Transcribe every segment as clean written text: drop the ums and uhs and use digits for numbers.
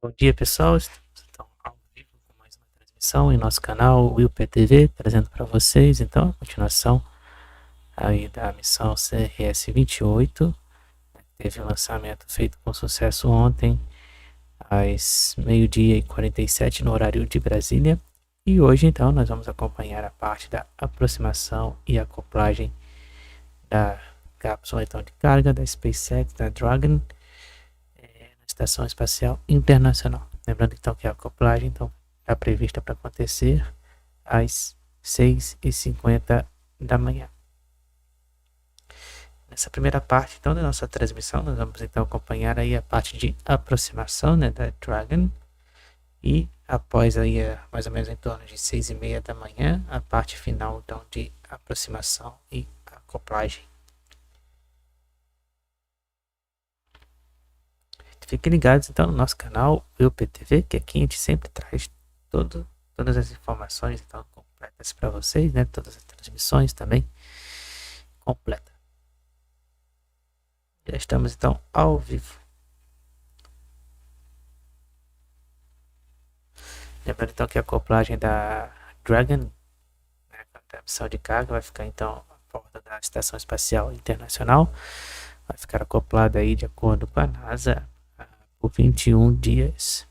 Bom dia, pessoal. Estamos então ao vivo com mais uma transmissão em nosso canal WillPTV, trazendo para vocês então a continuação aí da missão Crs-28. Teve um lançamento feito com sucesso ontem, às 12h47 no horário de Brasília. E hoje então nós vamos acompanhar a parte da aproximação e acoplagem da cápsula então, de carga da Spacex, da Dragon, na Estação Espacial Internacional. Lembrando então que a acoplagem então, está prevista para acontecer às 6h50 da manhã. Nessa primeira parte então, da nossa transmissão, nós vamos então acompanhar aí a parte de aproximação, né, da Dragon. E após aí mais ou menos em torno de 6h30 da manhã, a parte final então de aproximação e acoplagem. Fiquem ligados então no nosso canal WillPTV, que aqui a gente sempre traz todas as informações então, completas para vocês, né? Todas as transmissões também completas. Já estamos então ao vivo. Lembrando então que a acoplagem da Dragon, né, da missão de carga, vai ficar então à porta da Estação Espacial Internacional. Vai ficar acoplada aí de acordo com a NASA por 21 dias.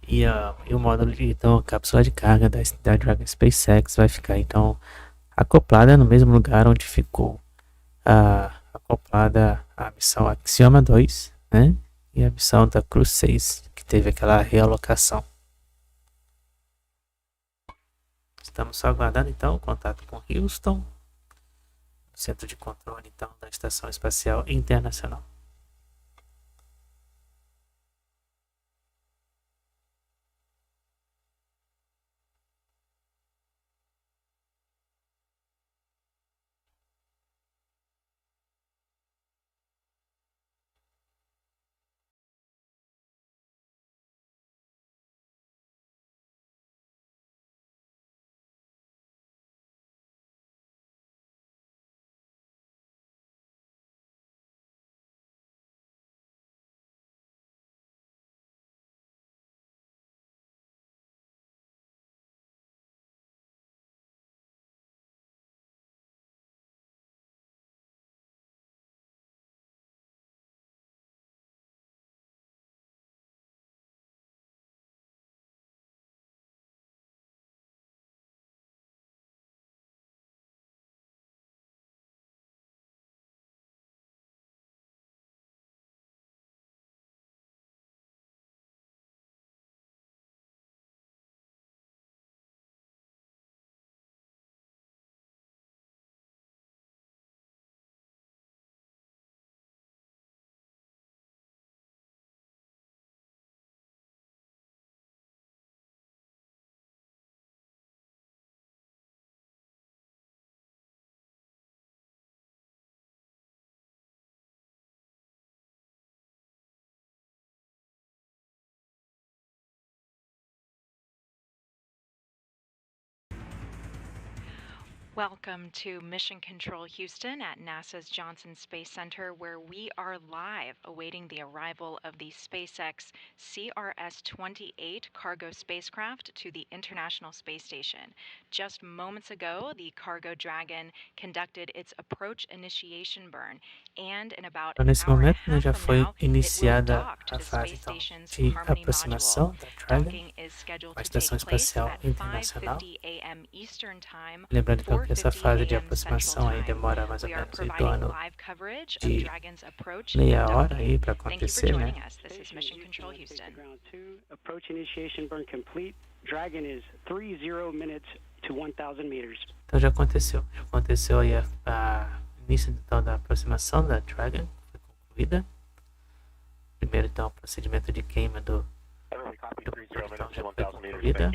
E o módulo de então, a cápsula de carga da Dragon SpaceX vai ficar então acoplada no mesmo lugar onde ficou acoplada a missão Axioma 2, né? E a missão da Crs-28, que teve aquela realocação. Estamos só aguardando então o contato com Houston, centro de controle então da Estação Espacial Internacional. Welcome to Mission Control Houston at NASA's Johnson Space Center, where we are live awaiting the arrival of the SpaceX Crs-28 cargo spacecraft to the International Space Station. Just moments ago, the Cargo Dragon conducted its approach initiation burn, and in about an Nesse hour and a momento, né, half já from foi now, it will iniciada dock to a the fase space então, station's de Harmony aproximação module. da Dragon Docking is scheduled com a to take Estação place Espacial at Internacional. 5:50 a.m. Eastern Time. Lembrando então que essa 4:50 fase de a.m. Central aproximação aí Time. demora mais ou We are menos em providing torno live coverage of de Dragon's approach meia and hora aí docking. para Thank you for acontecer, né? joining us. This is Mission Control Houston. Ground 2, approach initiation burn complete. Dragon is 30 minutes to 1,000 meters. Então já aconteceu aí a início então da aproximação da Dragon, foi concluída. Primeiro então o procedimento de queima do então, já foi concluída.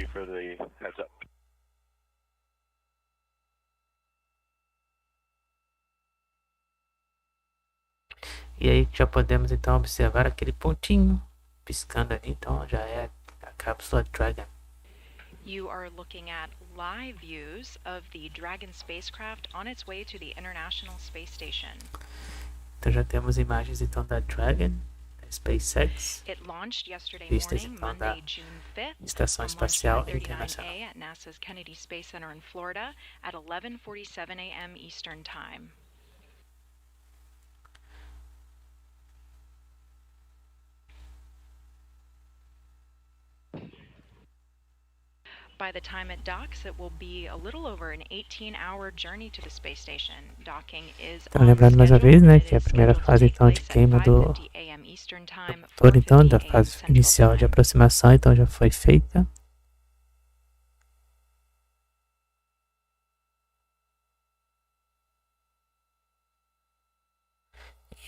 E aí já podemos então observar aquele pontinho piscando ali, então já é a cápsula Dragon. You are looking at live views of the Dragon spacecraft on its way to the International Space Station. Então já temos imagens então da Dragon, da SpaceX, It launched yesterday vistas morning, então da Monday, June 5th, Estação from launch Espacial pad 39A Internacional. at NASA's Kennedy Space Center in Florida at 11:47 a.m. Eastern Time. By the time it docks, it will be a little over an 18-hour journey to the space station. Docking is Então lembrando mais uma vez, né, que a primeira fase scheduled to então de take place queima at do 5:50 a.m. Eastern Time, motor, então 4:50 da a.m. fase Central inicial de Time. aproximação, então já foi feita.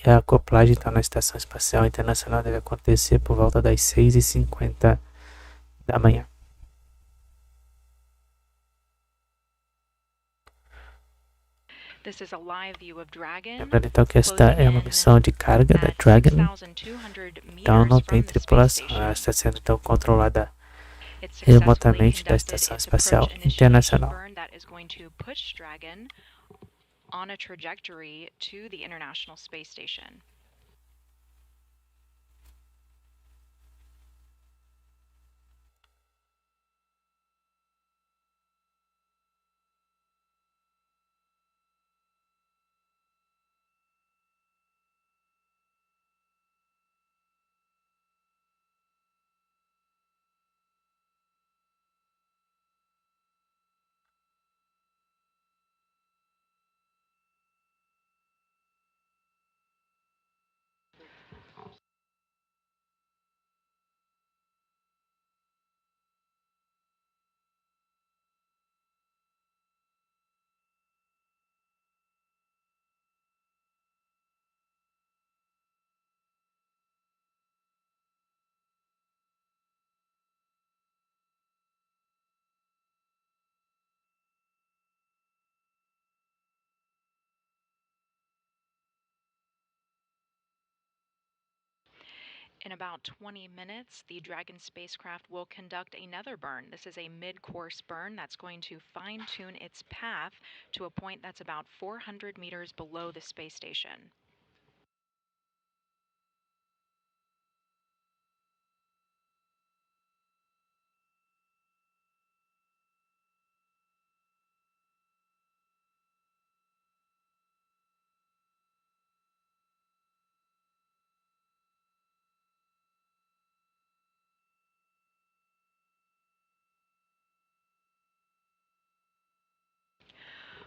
E a acoplagem então na Estação Espacial Internacional deve acontecer por volta das 6h50 da manhã. This is a live view of Dragon. Lembrando então que esta é uma missão de carga da Dragon, então não tem tripulação, ela está sendo então controlada remotamente da Estação Espacial Internacional. On a trajectory to the International Space Station. In about 20 minutes, the Dragon spacecraft will conduct another burn. This is a mid-course burn that's going to fine-tune its path to a point that's about 400 meters below the space station.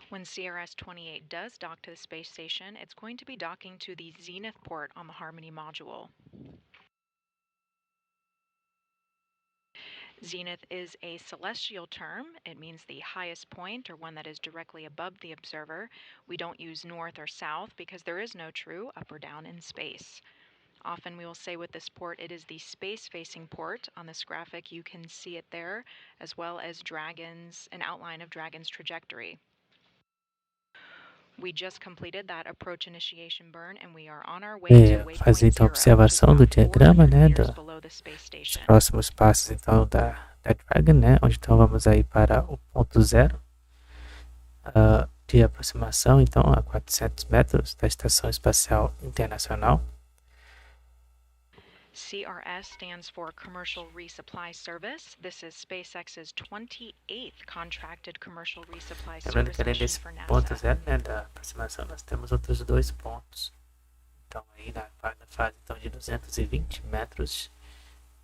When CRS-28 does dock to the space station, it's going to be docking to the Zenith port on the Harmony module. Zenith is a celestial term. It means the highest point, or one that is directly above the observer. We don't use north or south because there is no true up or down in space. Often we will say with this port it is the space-facing port. On this graphic you can see it there, as well as an outline of Dragon's trajectory. We just completed that approach initiation burn and we are on our way to fazer então a observação do diagrama, né, dos próximos passos então da Dragon, né, onde então vamos aí para o ponto 0 de aproximação, então a 400 metros da Estação Espacial Internacional. CRS stands for Commercial Resupply Service. This is SpaceX's 28th contracted commercial resupply service mission for NASA. Ponto 0, né, da aproximação, nós temos outros 2 pontos. Então aí na fase então, de 220 metros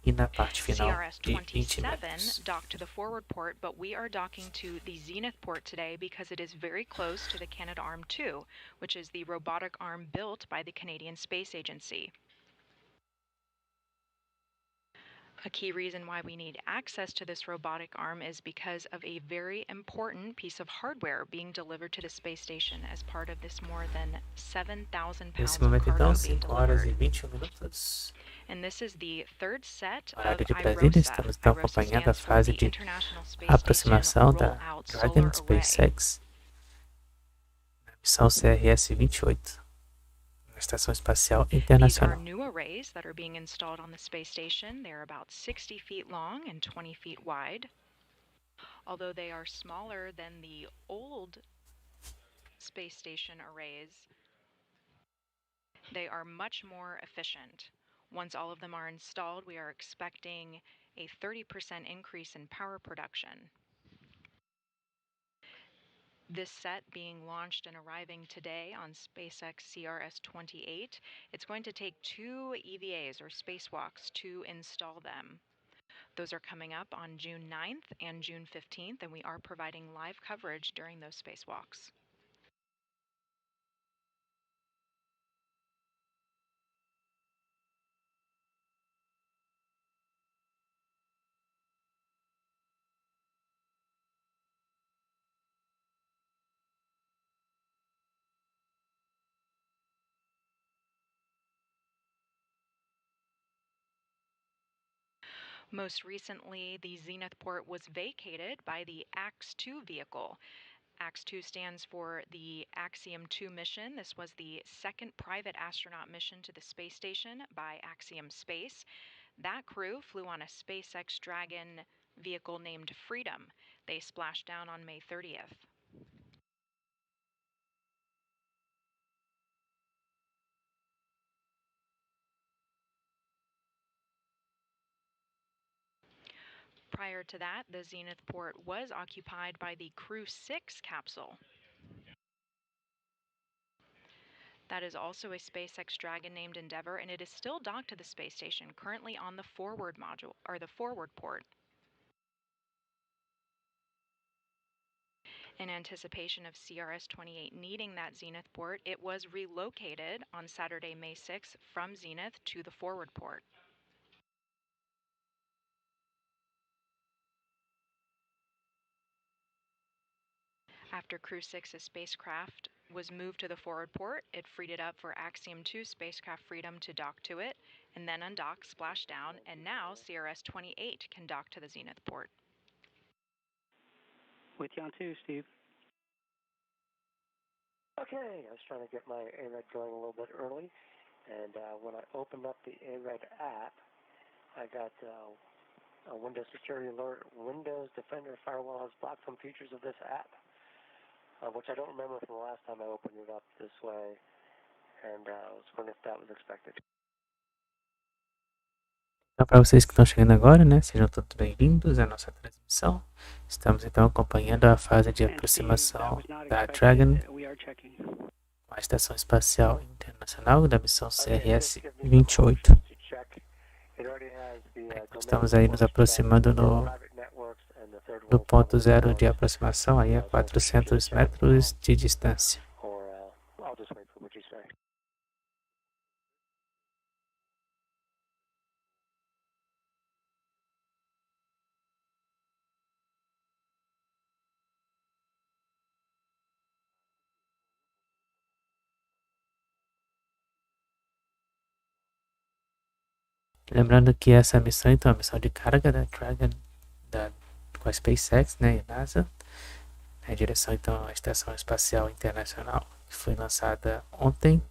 e na parte final de 20 metros. Docked to the forward port, but we are docking to the Zenith port today because it is very close to the Canadarm2, which is the robotic arm built by the Canadian Space Agency. A key reason why we need access to this robotic arm is because of a very important piece of hardware being delivered to the space station as part of this more than 7,000 pounds of cargo being delivered. And this is the third set of Horário de Brasília, estamos então acompanhando a fase de aproximação da Dragon SpaceX na missão CRS-28. Estação Espacial Internacional. These are new arrays that are being installed on the space station. They're about 60 feet long and 20 feet wide. Although they are smaller than the old space station arrays, They are much more efficient. Once all of them are installed, we are expecting a 30% increase in power production. This set being launched and arriving today on SpaceX Crs-28, it's going to take 2 EVAs or spacewalks to install them. Those are coming up on June 9th and June 15th, and we are providing live coverage during those spacewalks. Most recently, the Zenith port was vacated by the AX-2 vehicle. AX-2 stands for the Axiom 2 mission. This was the second private astronaut mission to the space station by Axiom Space. That crew flew on a SpaceX Dragon vehicle named Freedom. They splashed down on May 30th. Prior to that, the Zenith port was occupied by the Crew 6 capsule. That is also a SpaceX Dragon named Endeavour, and it is still docked to the space station, currently on the forward module, or the forward port. In anticipation of CRS-28 needing that Zenith port, it was relocated on Saturday, May 6th from Zenith to the forward port. After Crew 6's spacecraft was moved to the forward port, it freed it up for Axiom 2 spacecraft Freedom to dock to it, and then undock, splash down, and now CRS-28 can dock to the Zenith port. With you on 2, Steve. Okay, I was trying to get my ARED going a little bit early, and when I opened up the ARED app, I got a Windows security alert. Windows Defender Firewall has blocked some features of this app, which I don't remember from the last time I opened it up this way, and I was wondering if that was expected. Então, para vocês que estão chegando agora, né, sejam todos bem-vindos à nossa transmissão. Estamos então acompanhando a fase de aproximação da Dragon com a Estação Espacial Internacional da Missão CRS-28. Estamos aí nos aproximando do ponto zero de aproximação, aí a 400 metros de distância. Lembrando que essa missão, então, é a missão de carga da Dragon com a Spacex, né, e NASA, em direção então à Estação Espacial Internacional, que foi lançada ontem,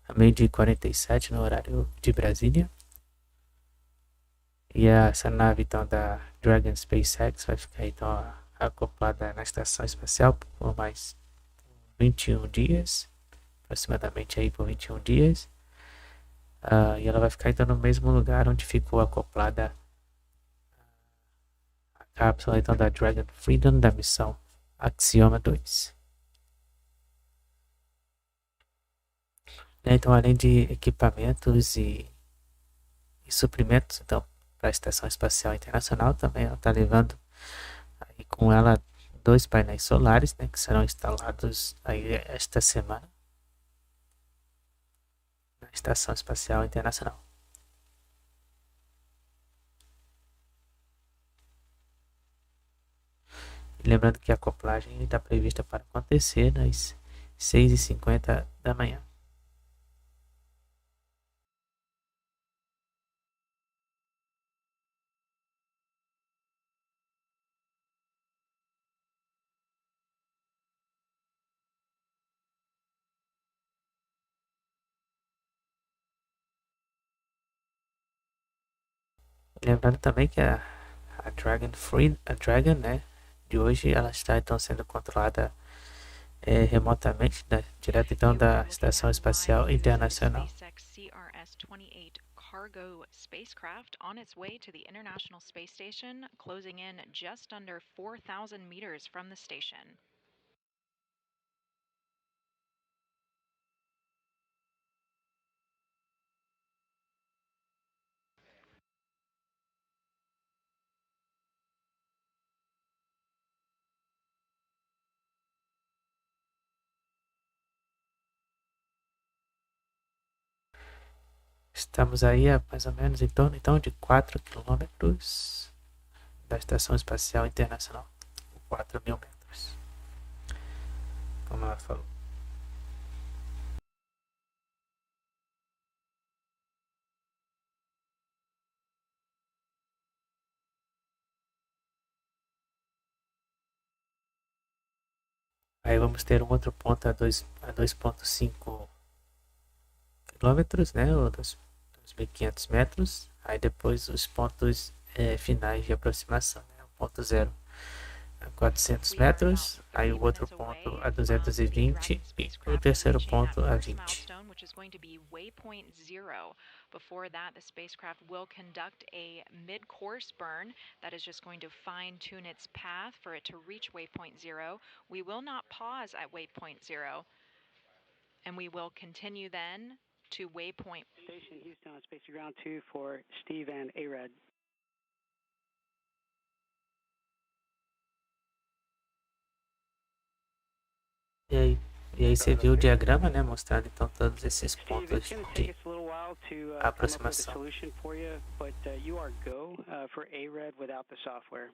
a 12h47 no horário de Brasília. E essa nave então da Dragon SpaceX vai ficar então acoplada na Estação Espacial por mais 21 dias, aproximadamente aí por 21 dias. E ela vai ficar então no mesmo lugar onde ficou acoplada a cápsula então da Dragon Freedom da missão Axioma 2. Então, além de equipamentos e suprimentos então para a Estação Espacial Internacional, também ela está levando aí com ela 2 painéis solares, né, que serão instalados aí esta semana na Estação Espacial Internacional. E lembrando que a acoplagem está prevista para acontecer às 6h50 da manhã. Lembrando também que a Dragon, né, de hoje, ela está então sendo controlada remotamente, direto então da Estação Espacial Internacional. SpaceX Crs-28 cargo spacecraft on its way to the International Space Station, closing in just under 4,000 meters from the station. Estamos aí a mais ou menos em torno então, de 4 quilômetros da Estação Espacial Internacional, 4.000 metros, como ela falou. Aí vamos ter um outro ponto a 2,5 quilômetros, né, ou 2.500 metros. Aí depois os pontos finais de aproximação, né, o ponto 0 a 400 metros, aí o outro ponto a 220 e o terceiro ponto a 20. Before that, the spacecraft will conduct a mid-course burn that is just going to fine-tune its path for it to reach waypoint 0. We will not pause at waypoint 0, and we will continue then to waypoint. Station Houston on Space to Ground 2 for Steve and ARED. E aí você viu o diagrama, né, mostrando então todos esses Steve, pontos it's going to take de us a little while to come up with a aproximação. solution for you, but you are go for ARED without the software.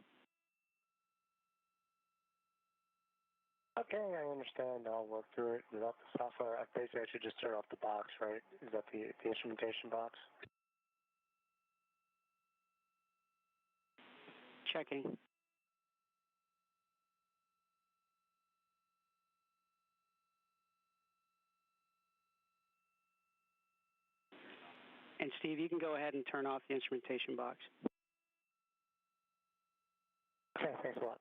Okay, I understand. I'll work through it without the software. Basically, I should just turn off the box, right? Is that the instrumentation box? Checking. And Steve, you can go ahead and turn off the instrumentation box. Okay, thanks a lot.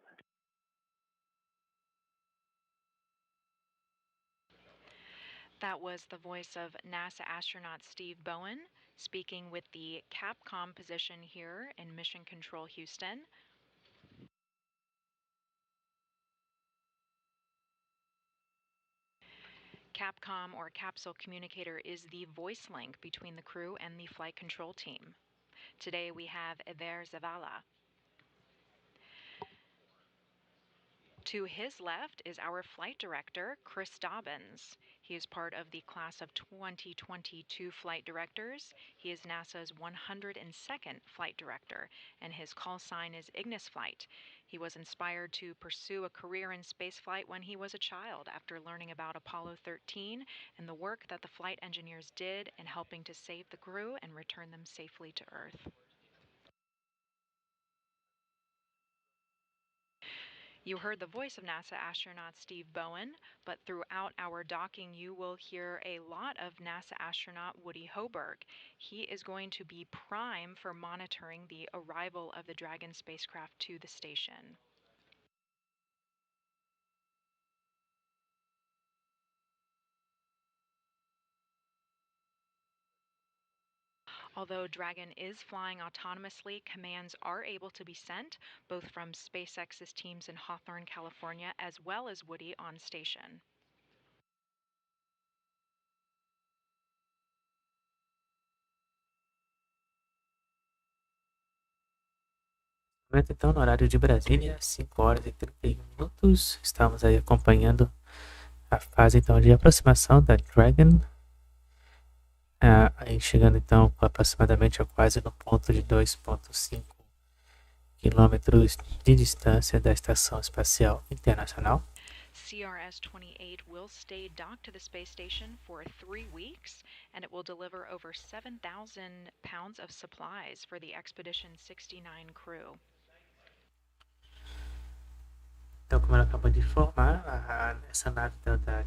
That was the voice of NASA astronaut Steve Bowen speaking with the Capcom position here in Mission Control Houston. Capcom, or Capsule Communicator, is the voice link between the crew and the flight control team. Today we have Eber Zavala. To his left is our flight director, Chris Dobbins. He is part of the class of 2022 flight directors. He is NASA's 102nd flight director, and his call sign is Ignis Flight. He was inspired to pursue a career in spaceflight when he was a child after learning about Apollo 13 and the work that the flight engineers did in helping to save the crew and return them safely to Earth. You heard the voice of NASA astronaut Steve Bowen, but throughout our docking you will hear a lot of NASA astronaut Woody Hoberg. He is going to be prime for monitoring the arrival of the Dragon spacecraft to the station. Although Dragon is flying autonomously, commands are able to be sent, both from SpaceX's teams in Hawthorne, California, as well as Woody on station. Então, no horário de Brasília, 5 horas e 31 minutos, estamos aí acompanhando a fase então de aproximação da Dragon, aí chegando então aproximadamente a quase no ponto de 2,5 quilômetros de distância da Estação Espacial Internacional. Crs-28 will stay docked to the space station for 3 weeks, and it will deliver over 7,000 pounds of supplies for the Expedition 69 crew. Então, como ela acabou de informar, essa nave da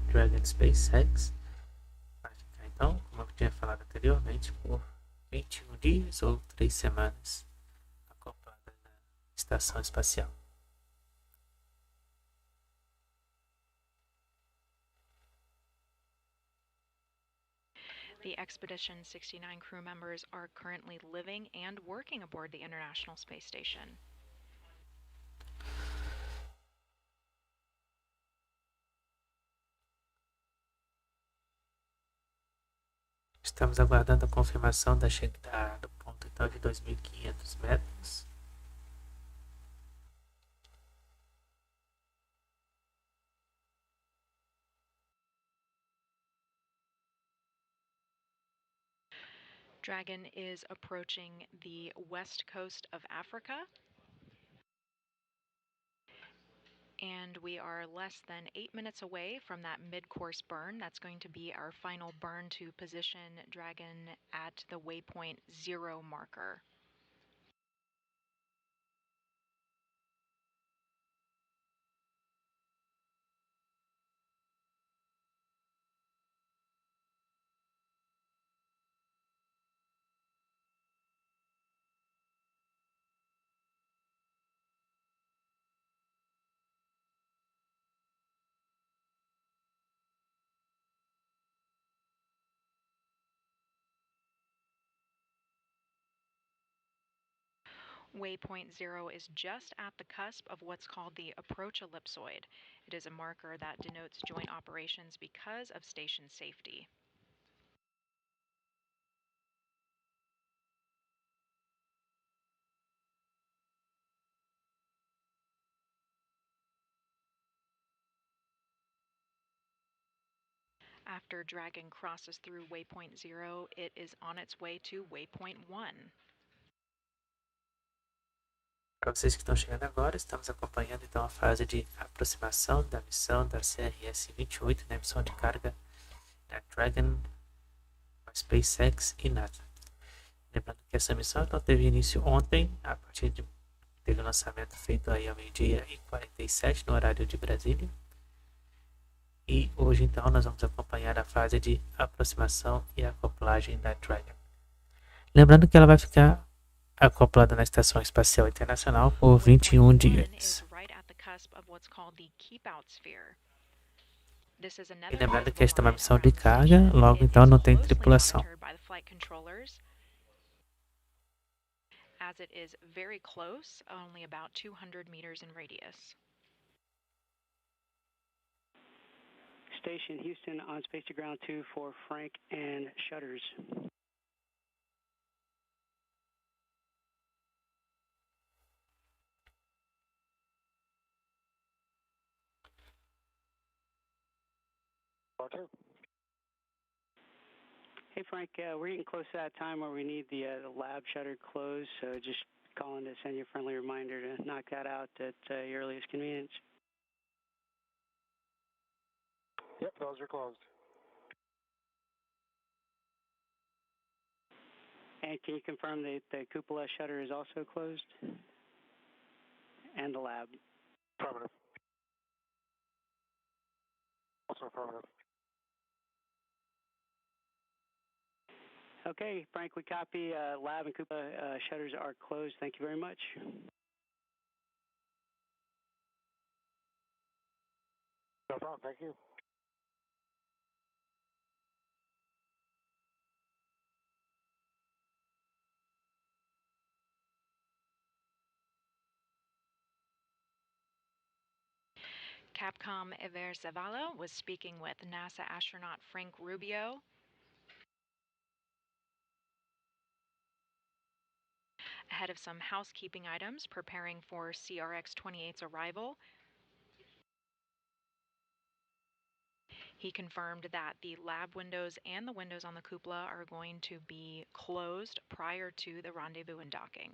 Dragon SpaceX vai ficar, então, como eu tinha falado anteriormente, por 21 dias ou 3 semanas acoplada na, Estação Espacial. The Expedition 69 crew members are currently living and working aboard the International Space Station. Estamos aguardando a confirmação da chegada do ponto então de 2.500 metros. Dragon is approaching the west coast of Africa, and we are less than 8 minutes away from that mid-course burn. That's going to be our final burn to position Dragon at the waypoint 0 marker. Waypoint 0 is just at the cusp of what's called the approach ellipsoid. It is a marker that denotes joint operations because of station safety. After Dragon crosses through waypoint 0, it is on its way to waypoint 1. Para vocês que estão chegando agora, estamos acompanhando então a fase de aproximação da missão da CRS-28, né, missão de carga da Dragon, Spacex e NASA. Lembrando que essa missão então, teve início ontem, a partir de teve o lançamento feito aí ao meio-dia e 47 no horário de Brasília. E hoje então nós vamos acompanhar a fase de aproximação e acoplagem da Dragon. Lembrando que ela vai ficar acoplada na Estação Espacial Internacional por 21 dias. E lembrando que esta é uma missão de carga, logo então não tem tripulação. As it is very close, only about 200 meters in radius. Station Houston on space to ground 2 for Frank and shutters. Hey Frank, we're getting close to that time where we need the lab shutter closed, so just calling to send you a friendly reminder to knock that out at your earliest convenience. Yep, those are closed. And can you confirm that the cupola shutter is also closed? And the lab? Affirmative. Also affirmative. Okay, Frank, we copy. Lab and cupola shutters are closed. Thank you very much. No problem, thank you. Capcom Ever Zavala was speaking with NASA astronaut Frank Rubio. Ahead of some housekeeping items preparing for CRX-28's arrival. He confirmed that the lab windows and the windows on the cupola are going to be closed prior to the rendezvous and docking.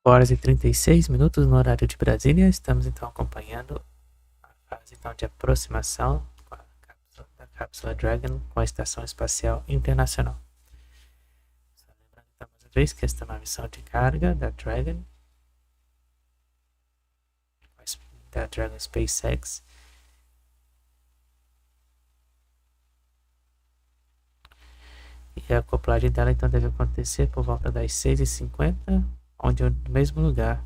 Horas e 36 minutos no horário de Brasília. Estamos então acompanhando a fase então, de aproximação da cápsula Dragon com a Estação Espacial Internacional. vez que esta é uma missão de carga da Dragon Spacex. E a acoplagem dela então deve acontecer por volta das 6h50, onde no mesmo lugar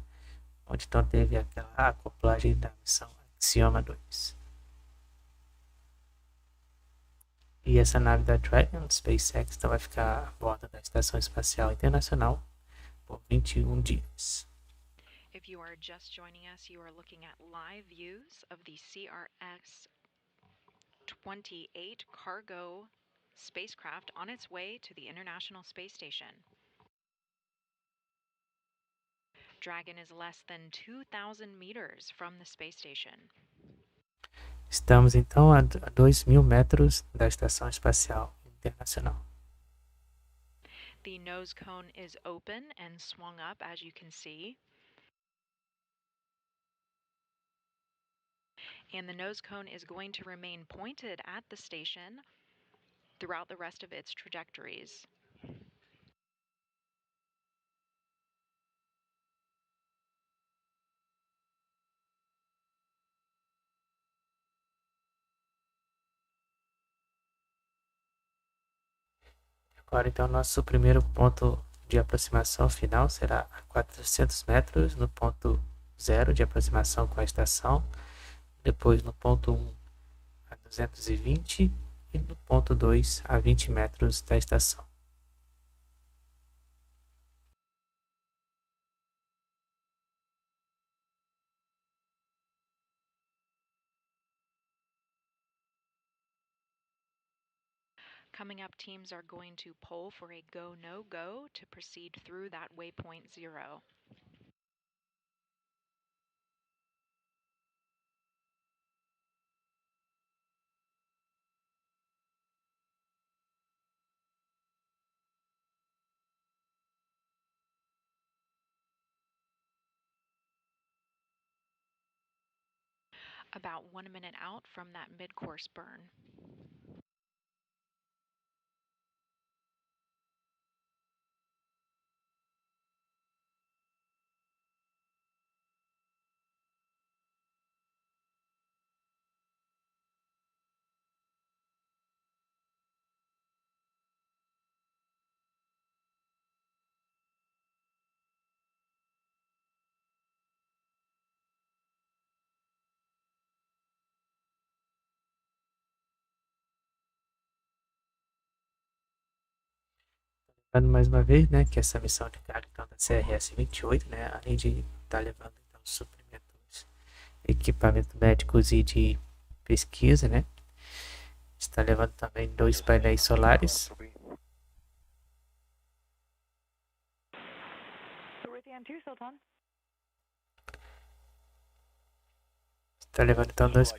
onde então teve aquela acoplagem da missão Axioma 2. E essa nave da Dragon Spacex então vai ficar a bordo da Estação Espacial Internacional por 21 dias. If you are just joining us, you are looking at live views of the Crs-28 cargo spacecraft on its way to the International Space Station. Dragon is less than 2,000 meters from the space station. Estamos então a 2.000 metros da Estação Espacial Internacional. The nose cone is open and swung up, as you can see. And the nose cone is going to remain pointed at the station throughout the rest of its trajectories. Agora então nosso primeiro ponto de aproximação final será a 400 metros no ponto 0 de aproximação com a estação, depois no ponto 1 a 220 e no ponto 2 a 20 metros da estação. Coming up, teams are going to poll for a go, no go to proceed through that waypoint 0. About 1 minute out from that mid-course burn. Lembrando mais uma vez, né, que essa missão de carga então, da CRS-28, né, além de estar levando então, suprimentos, equipamentos médicos e de pesquisa, né, está levando também 2 painéis solares. Está levando então 2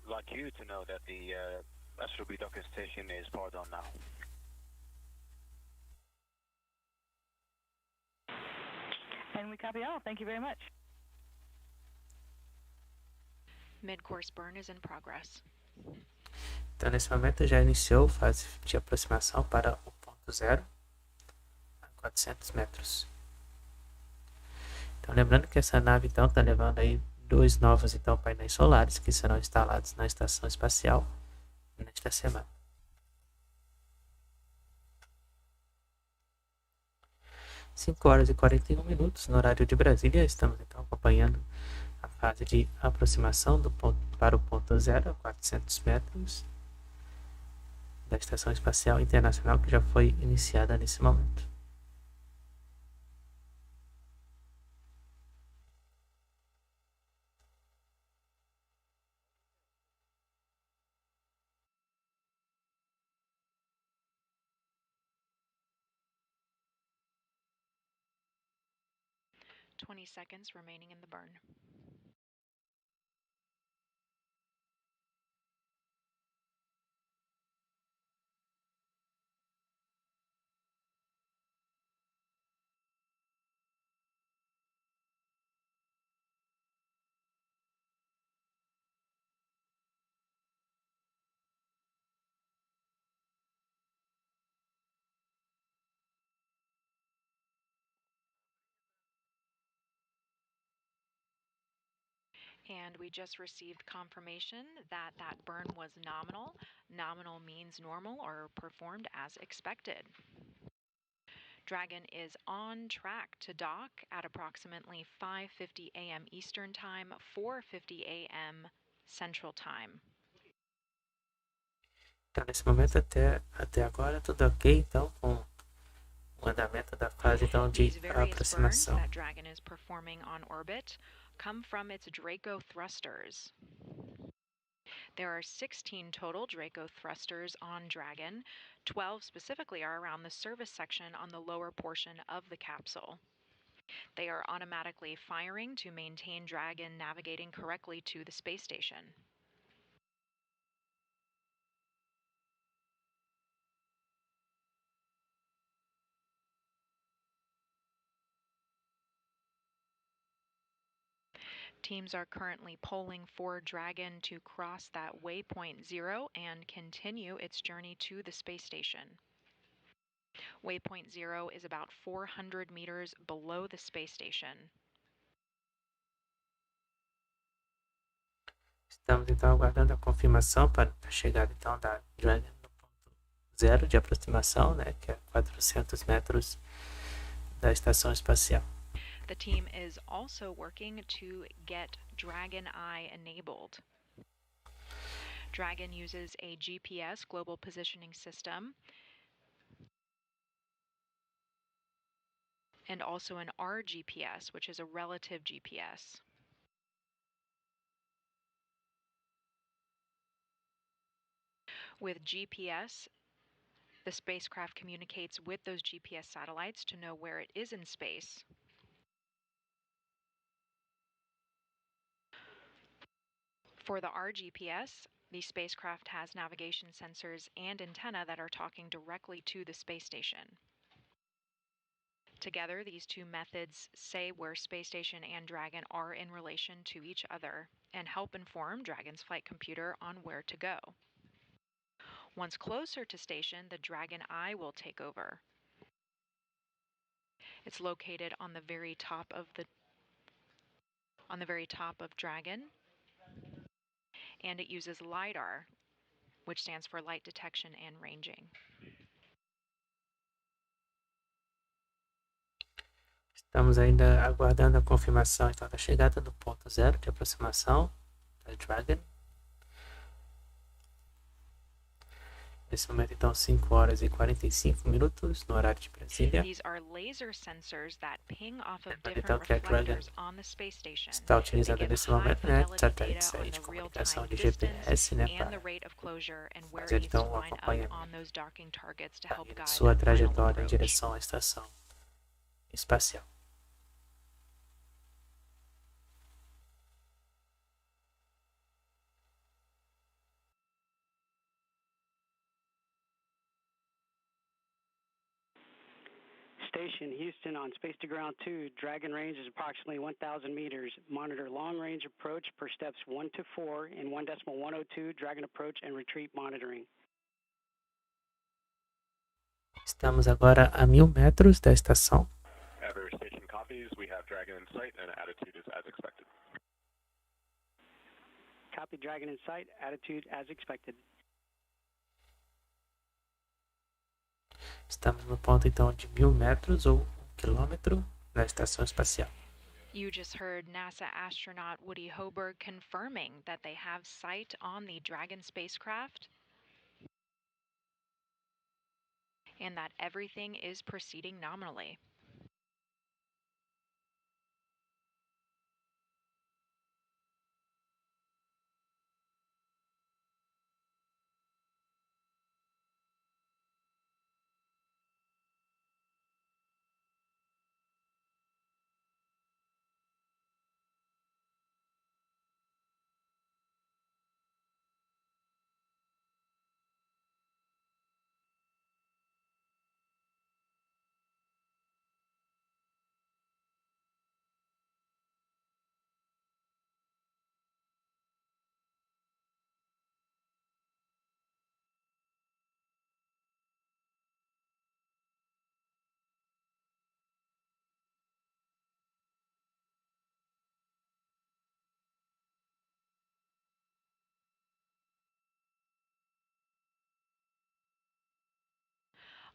like you to know that the SRB docking station is powered on now. And we copy all. Thank you very much. Mid-course burn is in progress. Então, nesse momento já iniciou a fase de aproximação para o ponto 0 a 400 metros. Então, lembrando que essa nave então está levando aí 2 novos então painéis solares que serão instalados na Estação Espacial nesta semana. Às 5h41 no horário de Brasília, estamos então acompanhando a fase de aproximação do ponto, para o ponto 0 a 400 metros da Estação Espacial Internacional, que já foi iniciada nesse momento. Twenty seconds remaining in the burn. And we just received confirmation that that burn was nominal. Nominal means normal or performed as expected. Dragon is on track to dock at approximately 5:50 a.m. Eastern Time, 4:50 a.m. Central Time. Então, nesse momento, até agora, tudo ok, então, com o andamento da fase então, de These various burns aproximação. that Dragon is performing on orbit come from its Draco thrusters. There are 16 total Draco thrusters on Dragon. 12 specifically are around the service section on the lower portion of the capsule. They are automatically firing to maintain Dragon navigating correctly to the space station. Teams are currently polling for Dragon to cross that waypoint 0 and continue its journey to the space station. Waypoint 0 is about 400 meters below the space station. Estamos então aguardando a confirmação para a chegada então da Dragon no ponto 0 de aproximação, né, que é 400 metros da Estação Espacial. The team is also working to get Dragon Eye enabled. Dragon uses a GPS, Global Positioning System, and also an RGPS, which is a relative GPS. With GPS, the spacecraft communicates with those GPS satellites to know where it is in space. For the RGPS, the spacecraft has navigation sensors and antenna that are talking directly to the space station. Together, these two methods say where space station and Dragon are in relation to each other and help inform Dragon's flight computer on where to go. Once closer to station, the Dragon Eye will take over. It's located on the very top of Dragon, and it uses LiDAR, which stands for light detection and ranging. Estamos ainda aguardando a confirmação então, da chegada do ponto 0 de aproximação da Dragon. Nesse momento, então, 5 horas e 45 minutos no horário de Brasília. These are laser sensors that ping off of Então, different que a Dragon reflectors on the space station. está utilizada nesse momento, né, High-fidelity satélites data aí on de the comunicação real-time de GPS, né, distance and the para rate of closure and where fazer it needs to então o line up acompanhamento on those docking targets to help da guide sua that final trajetória em approach. direção à Estação Espacial. Station Houston on Space to Ground 2. Dragon range is approximately 1,000 meters. Monitor long range approach per steps 1 to 4 in 1.102 Dragon approach and retreat monitoring. Estamos agora a 1000 metros da estação. Every station copies. We have Dragon in sight and attitude is as expected. Copy, Dragon in sight. Attitude as expected. Estamos no ponto então de 1000 metros ou 1 quilômetro da Estação Espacial. You just heard NASA astronaut Woody Hoberg confirming that they have sight on the Dragon spacecraft and that everything is proceeding nominally.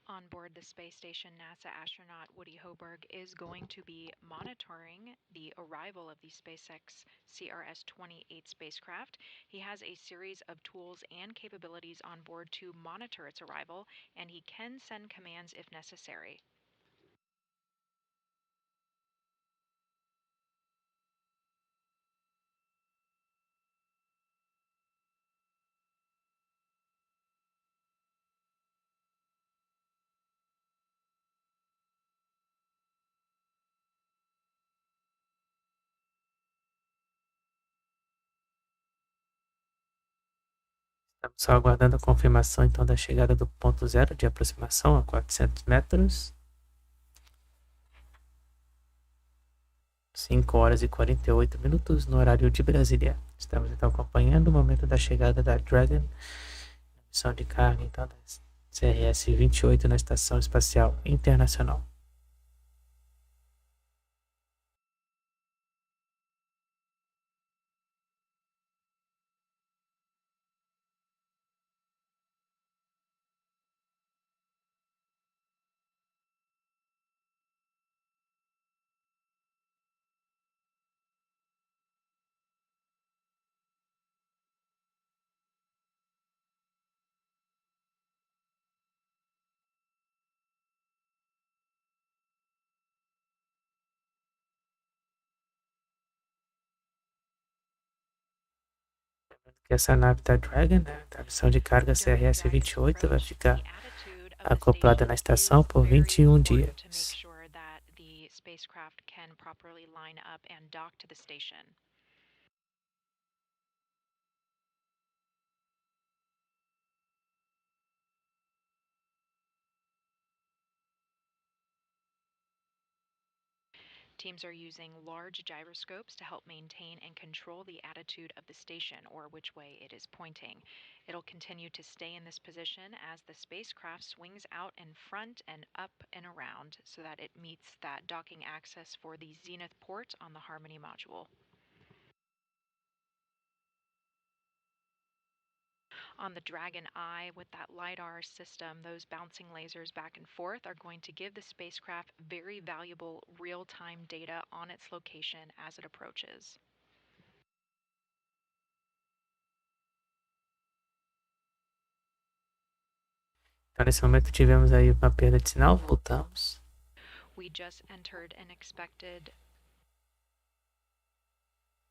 On board the space station, NASA astronaut Woody Hoburg is going to be monitoring the arrival of the SpaceX CRS-28 spacecraft. He has a series of tools and capabilities on board to monitor its arrival, and he can send commands if necessary. Estamos só aguardando a confirmação então da chegada do ponto zero de aproximação a 400 metros. 5 horas e 48 minutos no horário de Brasília. Estamos então acompanhando o momento da chegada da Dragon, missão de carga então da CRS-28 na Estação Espacial Internacional. Que essa nave da Dragon, né, da missão de carga CRS-28, vai ficar acoplada na estação por 21 dias. Spacecraft can properly line up and dock to the station. Teams are using large gyroscopes to help maintain and control the attitude of the station, or which way it is pointing. It'll continue to stay in this position as the spacecraft swings out in front and up and around so that it meets that docking access for the zenith port on the Harmony module. On the Dragon Eye with that LiDAR system, those bouncing lasers back and forth are going to give the spacecraft very valuable real-time data on its location as it approaches. Então, nesse momento tivemos aí uma perda de sinal, voltamos. We just entered an expected...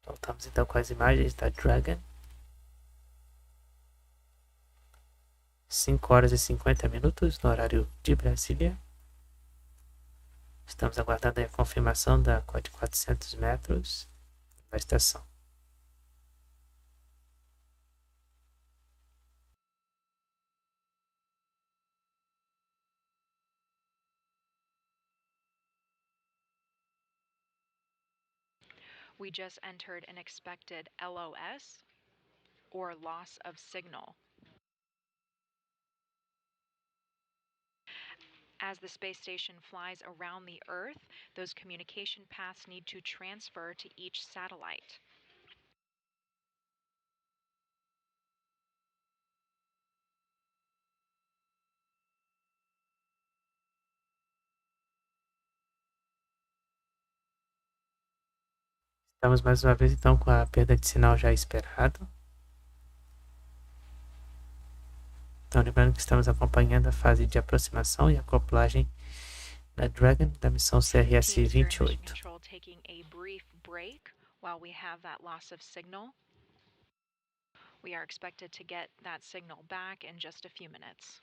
Voltamos então com as imagens da Dragon. 5 horas e 50 minutos no horário de Brasília. Estamos aguardando a confirmação da de 400 metros da estação. We just entered an expected LOS, or loss of signal. As the space station flies around the Earth, those communication paths need to transfer to each satellite. Estamos mais uma vez então com a perda de sinal já esperado. Então lembrando que estamos acompanhando a fase de aproximação e acoplagem da Dragon da missão CRS-28. Taking a brief break while we have that loss of signal. We are expected to get that signal back in just a few minutes.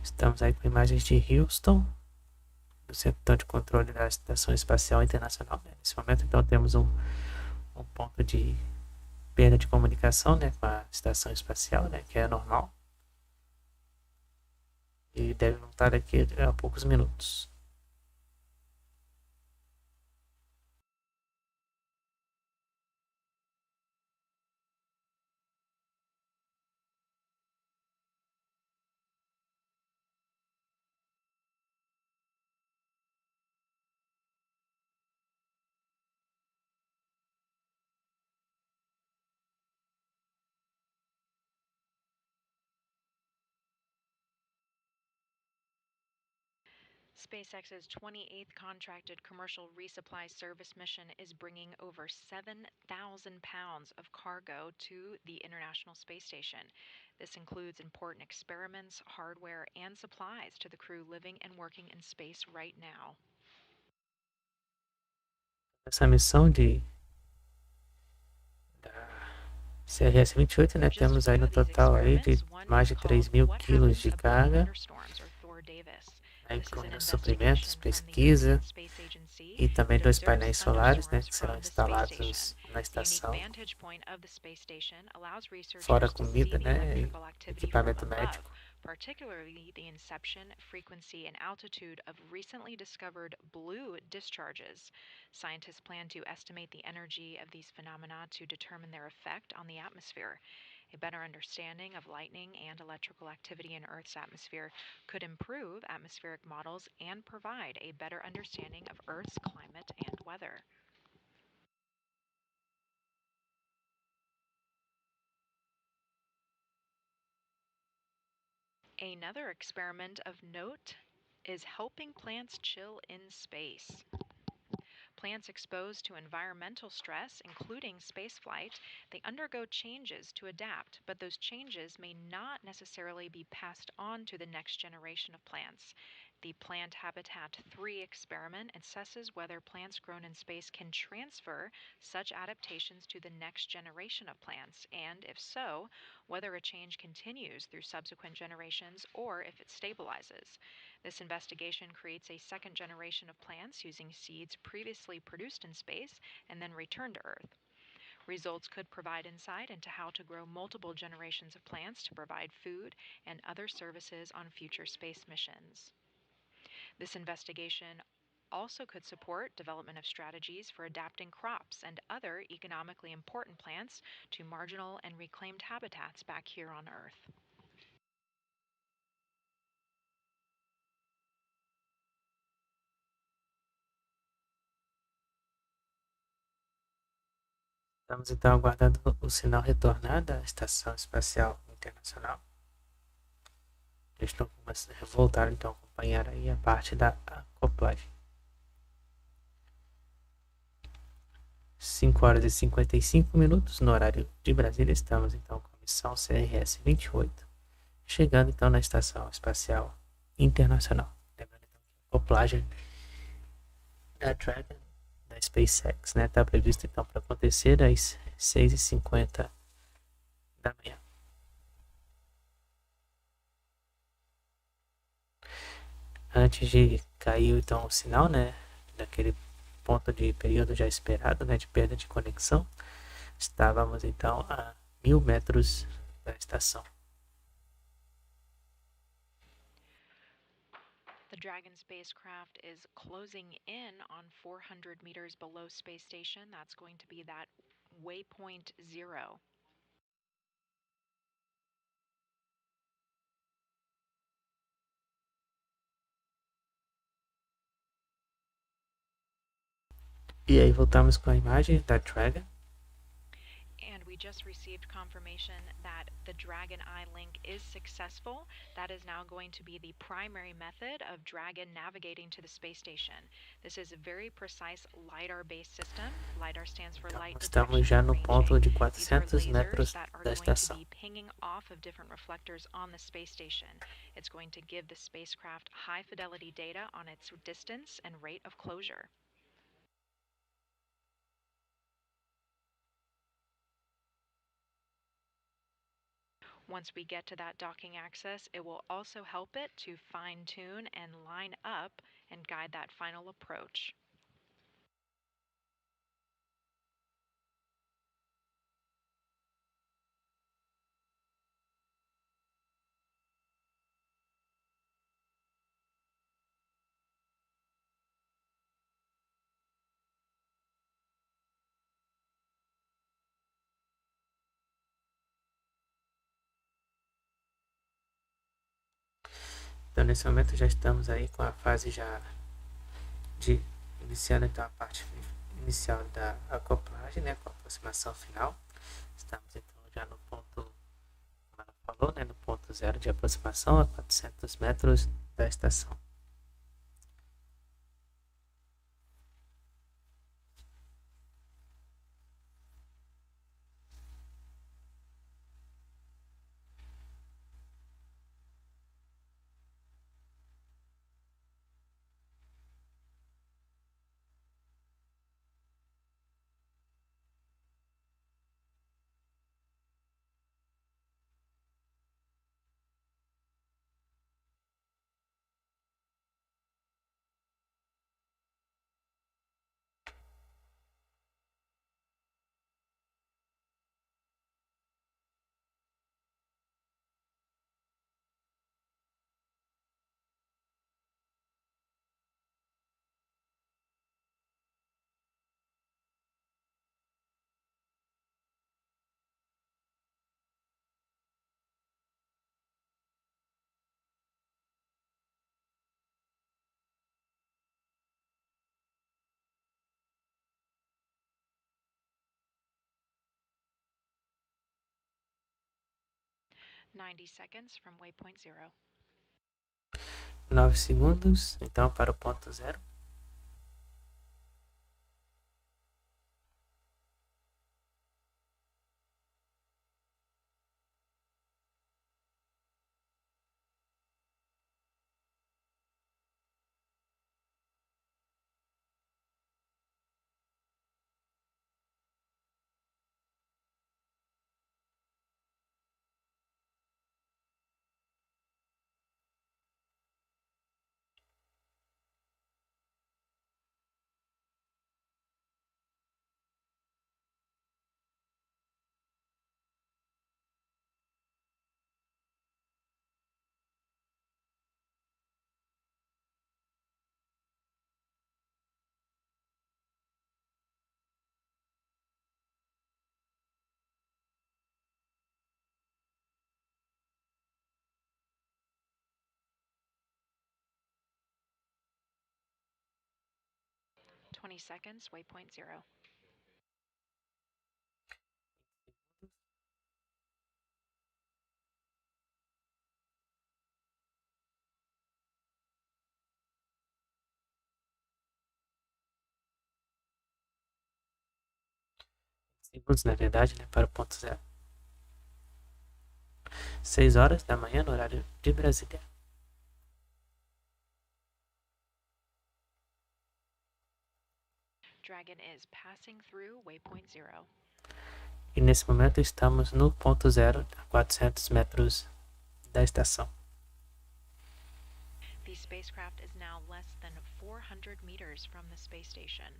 Estamos aí com imagens de Houston, do Centro de Controle da Estação Espacial Internacional. Nesse momento, então, temos um ponto de perda de comunicação, né, com a Estação Espacial, né, que é normal. E deve voltar daqui a poucos minutos. SpaceX's 28th contracted commercial resupply service mission is bringing over 7,000 pounds of cargo to the International Space Station. This includes important experiments, hardware, and supplies to the crew living and working in space right now. Essa missão da CRS-28, né, temos aí no total aí de mais de 3.000 quilos de carga, incluindo suprimentos, pesquisa e também 2 painéis solares, né, que serão instalados na estação, fora comida, né, e equipamento médico. Particularly the inception, frequency, and altitude of recently discovered blue discharges. Scientists plan to estimate the energy of these phenomena to determine their effect on the atmosphere. A better understanding of lightning and electrical activity in Earth's atmosphere could improve atmospheric models and provide a better understanding of Earth's climate and weather. Another experiment of note is helping plants chill in space. Plants exposed to environmental stress, including spaceflight, they undergo changes to adapt, but those changes may not necessarily be passed on to the next generation of plants. The Plant Habitat 3 experiment assesses whether plants grown in space can transfer such adaptations to the next generation of plants, and if so, whether a change continues through subsequent generations or if it stabilizes. This investigation creates a second generation of plants using seeds previously produced in space and then returned to Earth. Results could provide insight into how to grow multiple generations of plants to provide food and other services on future space missions. This investigation also could support development of strategies for adapting crops and other economically important plants to marginal and reclaimed habitats back here on Earth. Estamos então aguardando o sinal retornar da Estação Espacial Internacional. Eles estão voltaram então a acompanhar aí a parte da acoplagem. 5h55 no horário de Brasília. Estamos então com a missão CRS-28, chegando então na Estação Espacial Internacional. Lembrando então que a acoplagem da Dragon, da Spacex, né, está previsto então para acontecer às 6h50 da manhã. Antes de cair então o sinal, né, daquele ponto de período já esperado, né, de perda de conexão, estávamos então a 1.000 metros da estação. The Dragon spacecraft is closing in on 400 meters below Space Station. That's going to be that waypoint 0. E aí voltamos com a imagem da Dragon. And we just received confirmation that the Dragon Eye link is successful. That is now going to be the primary method of Dragon navigating to the space station. This is a very precise LiDAR-based system. LiDAR stands for light detection Estamos já no and ponto de ranging. 400 metros That are da going to estação. be pinging off of different reflectors on the space station. It's going to give the spacecraft high fidelity data on its distance and rate of closure. Once we get to that docking axis, it will also help it to fine-tune and line up and guide that final approach. Então nesse momento já estamos aí com a fase já de iniciando então a parte inicial da acoplagem, né, com a aproximação final. Estamos então já no ponto, como ela falou, né, no ponto 0 de aproximação a 400 metros da estação. 90 seconds from waypoint 0. 9 segundos, então, para o ponto 0. Seconds, waypoint 0. Segundos, na verdade, né, para o ponto 0. 6 horas da manhã no horário de Brasília. Dragon is passing through waypoint 0. E nesse momento estamos no ponto 0, a 400 metros da estação. The spacecraft is now less than 400 meters from the space station.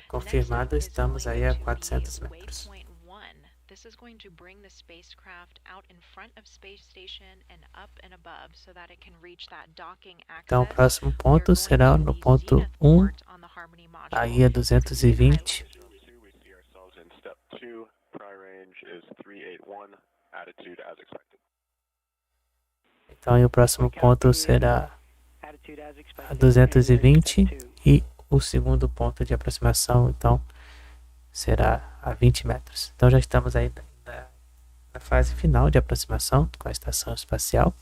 Confirmado, estamos aí a 400 metros. Waypoint 1. This is going to bring the spacecraft out in front of space station and up and above so that it can reach that docking access. Então, o próximo ponto será no ponto 1, aí a 220. Então, aí o próximo ponto será a 220 e o segundo ponto de aproximação, então, será a 20 metros. Então, já estamos aí na fase final de aproximação com a Estação Espacial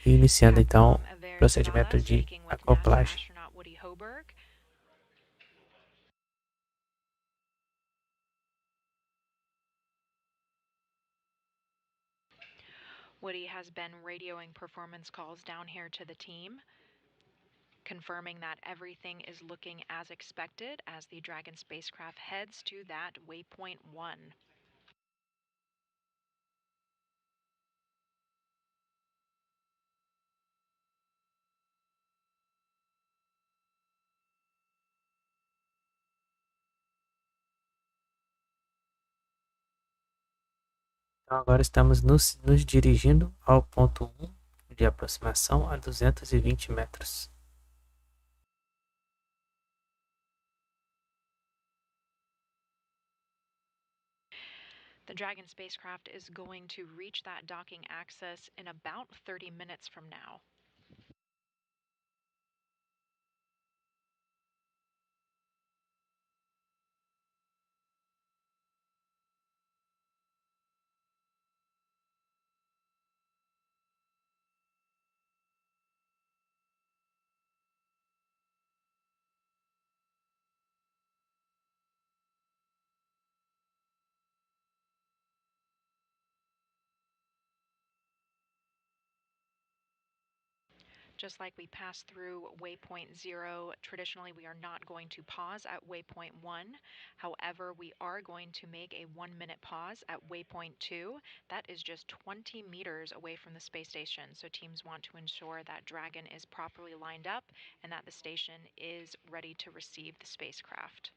e iniciando, então, o procedimento de acoplagem. Woody has been radioing performance calls down here to the team, confirming that everything is looking as expected as the Dragon spacecraft heads to that waypoint 1. Então, agora estamos nos dirigindo ao ponto 1 de aproximação a 220 metros. The Dragon spacecraft is going to reach that docking access in about 30 minutes from now. Just like we passed through waypoint 0, traditionally we are not going to pause at waypoint 1. However, we are going to make a 1-minute pause at waypoint 2. That is just 20 meters away from the space station. So teams want to ensure that Dragon is properly lined up and that the station is ready to receive the spacecraft.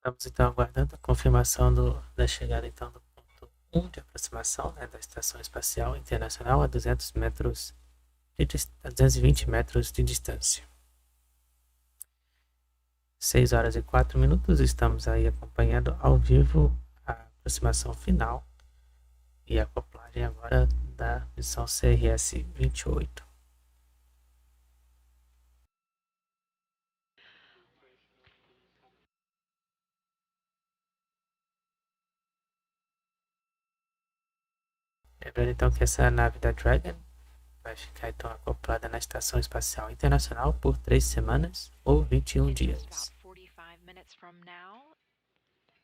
Estamos então aguardando a confirmação da chegada então do ponto 1 de aproximação, né, da Estação Espacial Internacional a 200 metros a 220 metros de distância. 6 horas e 4 minutos, estamos aí acompanhando ao vivo a aproximação final e a acoplagem agora da missão CRS-28. Lembrando então que essa nave da Dragon vai ficar então acoplada na Estação Espacial Internacional por 3 semanas ou 21 dias.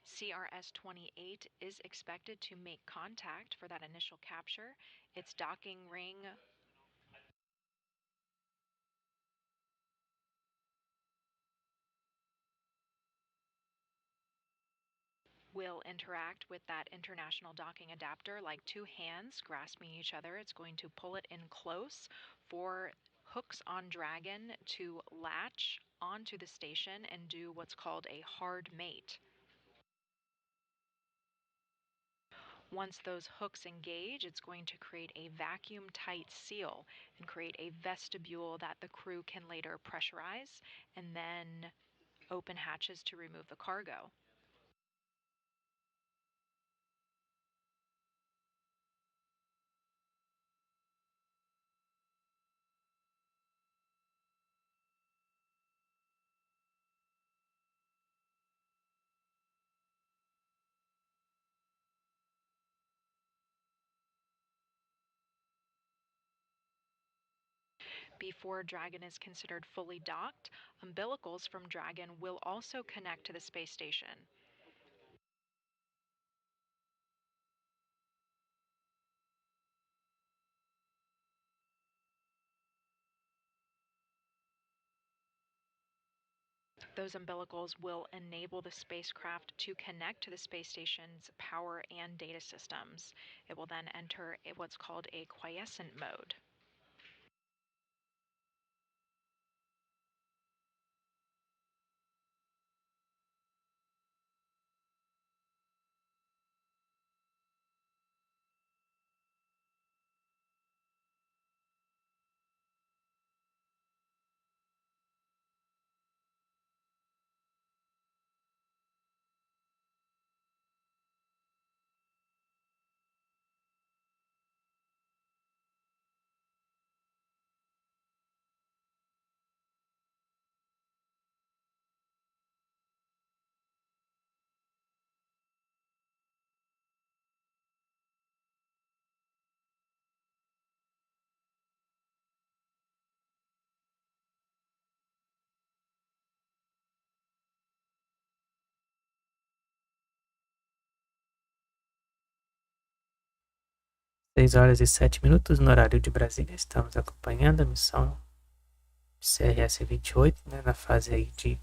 CRS-28 is expected to make contact for that initial capture. Its docking ring will interact with that international docking adapter like two hands grasping each other. It's going to pull it in close for hooks on Dragon to latch onto the station and do what's called a hard mate. Once those hooks engage, it's going to create a vacuum-tight seal and create a vestibule that the crew can later pressurize and then open hatches to remove the cargo. Before Dragon is considered fully docked, umbilicals from Dragon will also connect to the space station. Those umbilicals will enable the spacecraft to connect to the space station's power and data systems. It will then enter what's called a quiescent mode. Seis horas e 7 minutos no horário de Brasília. Estamos acompanhando a missão CRS-28, né, na fase aí de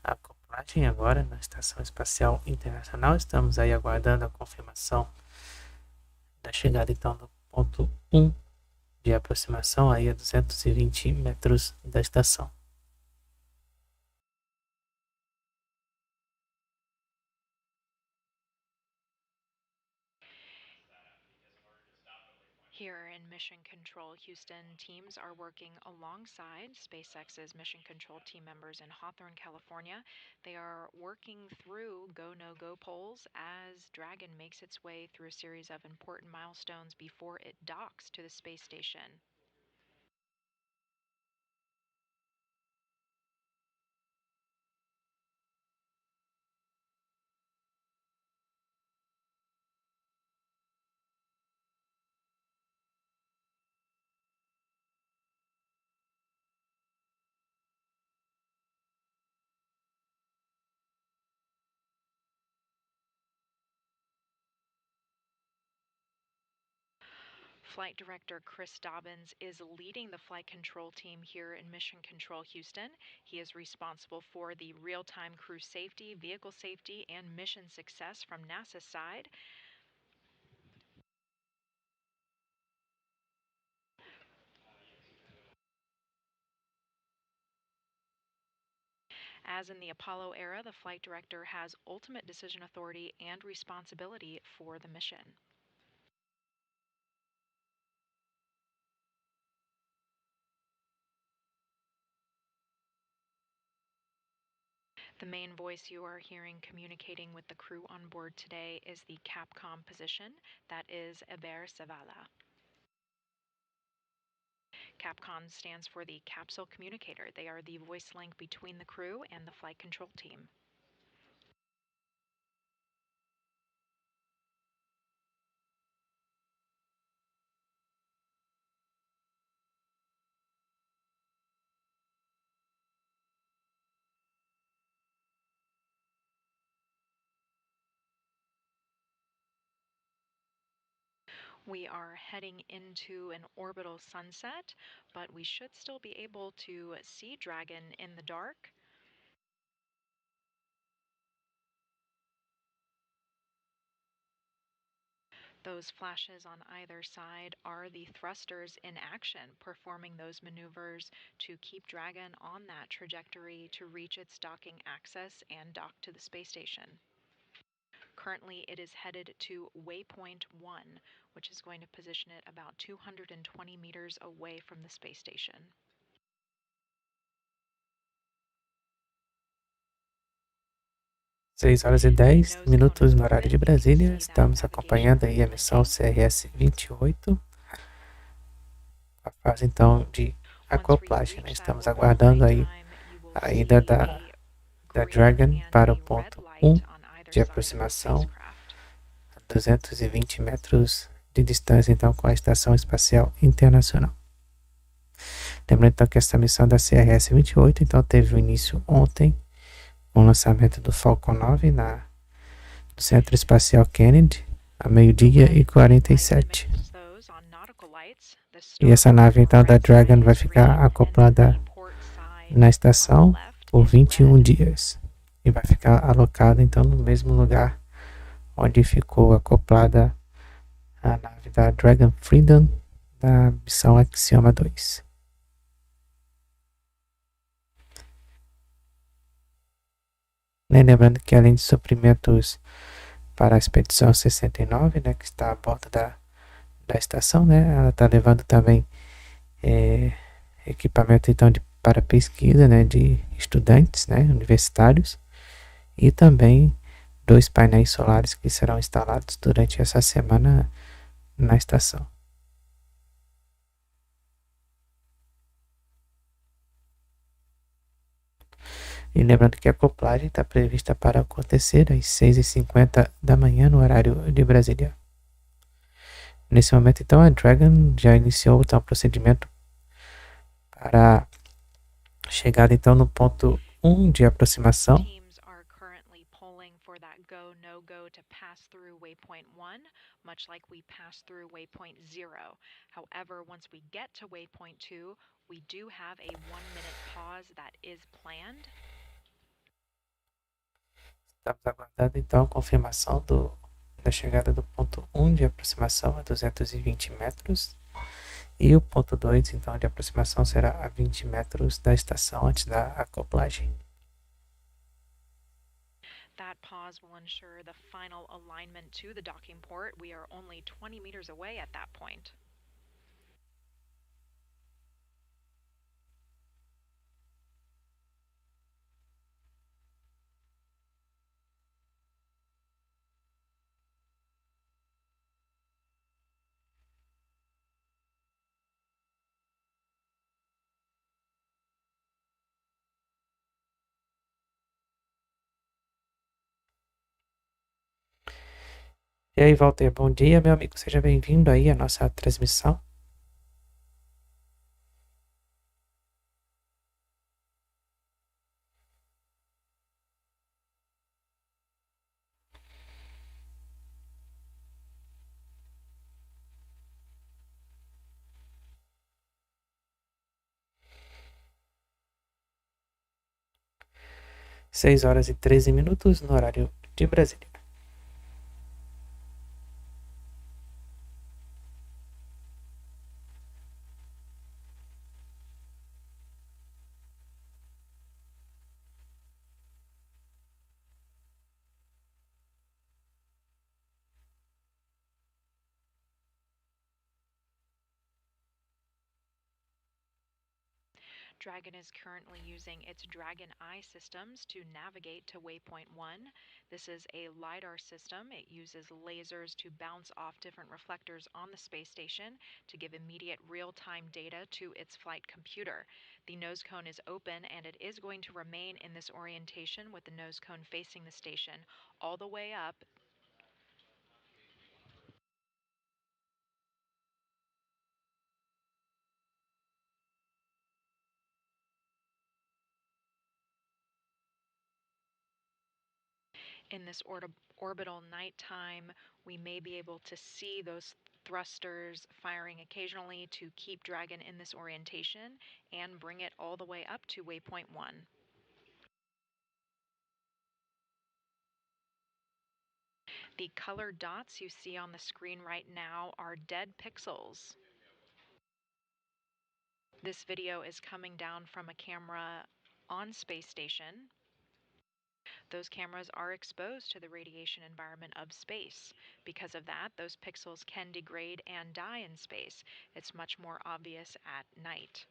acoplagem agora na Estação Espacial Internacional. Estamos aí aguardando a confirmação da chegada então do ponto 1 de aproximação aí a 220 metros da estação. Here in Mission Control Houston, teams are working alongside SpaceX's Mission Control team members in Hawthorne, California. They are working through go-no-go polls as Dragon makes its way through a series of important milestones before it docks to the space station. Flight Director Chris Dobbins is leading the flight control team here in Mission Control Houston. He is responsible for the real-time crew safety, vehicle safety, and mission success from NASA's side. As in the Apollo era, the flight director has ultimate decision authority and responsibility for the mission. The main voice you are hearing communicating with the crew on board today is the Capcom position, that is Eber Savala. Capcom stands for the Capsule Communicator. They are the voice link between the crew and the flight control team. We are heading into an orbital sunset, but we should still be able to see Dragon in the dark. Those flashes on either side are the thrusters in action, performing those maneuvers to keep Dragon on that trajectory to reach its docking axis and dock to the space station. Currently, it is headed to Waypoint 1, which is going to position it about 220 meters away from the space station. Seis horas e 10 minutos no horário de Brasília. Estamos acompanhando aí a missão CRS-28. A fase então de acoplagem, né? Estamos aguardando aí a ida da Dragon para o ponto 1 de aproximação, a 220 metros de distância então com a Estação Espacial Internacional. Lembrando então que essa missão da CRS-28 então teve o início ontem, com o lançamento do Falcon 9 no Centro Espacial Kennedy, a 12h47. E essa nave então da Dragon vai ficar acoplada na estação por 21 dias. E vai ficar alocada então no mesmo lugar onde ficou acoplada a nave da Dragon Freedom da missão Axioma 2. Lembrando que além de suprimentos para a expedição 69, né, que está a bordo da estação, né, ela está levando também equipamento então para pesquisa, né, de estudantes, né, universitários, e também 2 painéis solares que serão instalados durante essa semana na estação. E lembrando que a acoplagem está prevista para acontecer às 6h50 da manhã no horário de Brasília. Nesse momento, então, a Dragon já iniciou então, o procedimento para a chegada então, no ponto 1 de aproximação. Go to pass through waypoint 1, much like we passed through waypoint 0. However, once we get to waypoint 2, we do have a 1-minute pause that is planned. Estamos aguardando então a confirmação da chegada do ponto 1 de aproximação a 220 metros. E o ponto 2 então de aproximação será a 20 metros da estação antes da acoplagem. That pause will ensure the final alignment to the docking port. We are only 20 meters away at that point. E aí, Walter, bom dia, meu amigo. Seja bem-vindo aí à nossa transmissão. Seis horas e 13 minutos no horário de Brasília. Dragon is currently using its Dragon Eye systems to navigate to Waypoint 1. This is a LiDAR system. It uses lasers to bounce off different reflectors on the space station to give immediate real-time data to its flight computer. The nose cone is open and it is going to remain in this orientation with the nose cone facing the station all the way up. In this orbital nighttime, we may be able to see those thrusters firing occasionally to keep Dragon in this orientation and bring it all the way up to Waypoint 1. The colored dots you see on the screen right now are dead pixels. This video is coming down from a camera on space station. Those cameras are exposed to the radiation environment of space. Because of that, those pixels can degrade and die in space. It's much more obvious at night.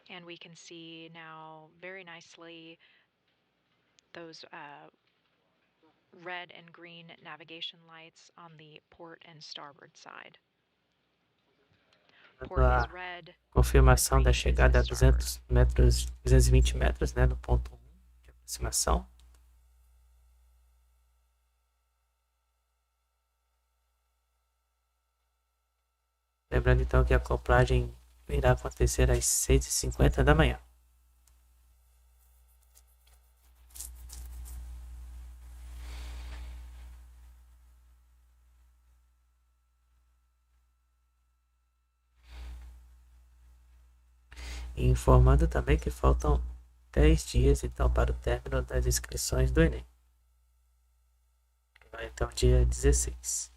And we can see now very nicely those red and green navigation lights on the port and starboard side. Port A is red. confirmação da chegada a 200 metros, 220 metros, né, no ponto 1 de aproximação. Lembrando então que a acoplagem irá acontecer às 6h50 da manhã. E informando também que faltam 10 dias então para o término das inscrições do Enem. Vai até o dia 16.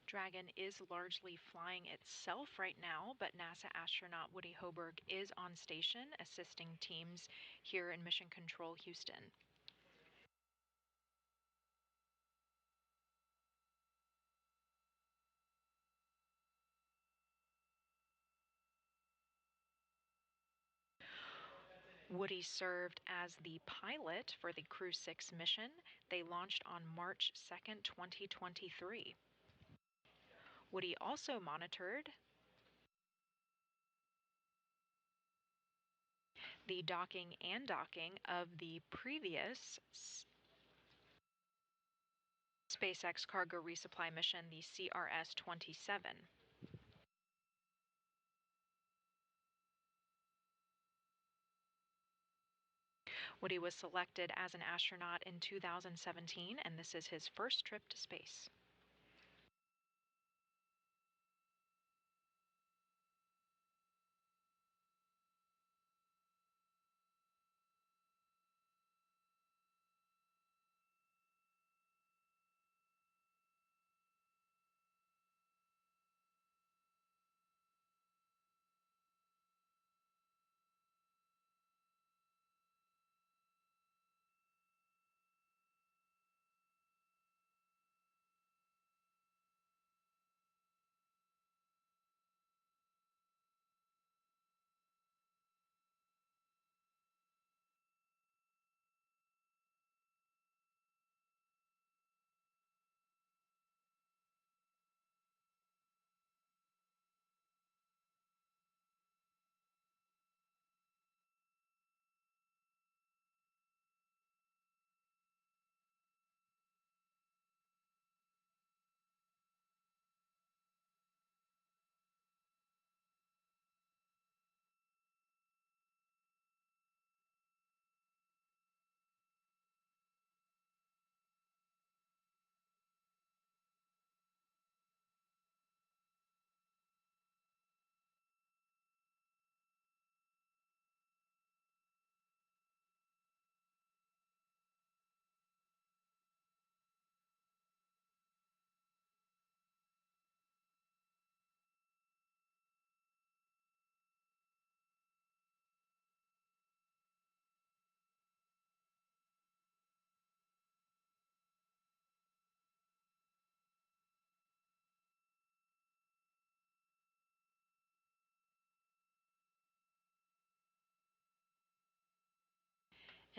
Dragon is largely flying itself right now, but NASA astronaut Woody Hoberg is on station assisting teams here in Mission Control Houston. Woody served as the pilot for the Crew-6 mission. They launched on March 2nd, 2023. Woody also monitored the docking and docking of the previous SpaceX cargo resupply mission, the CRS-27. Woody was selected as an astronaut in 2017, and this is his first trip to space.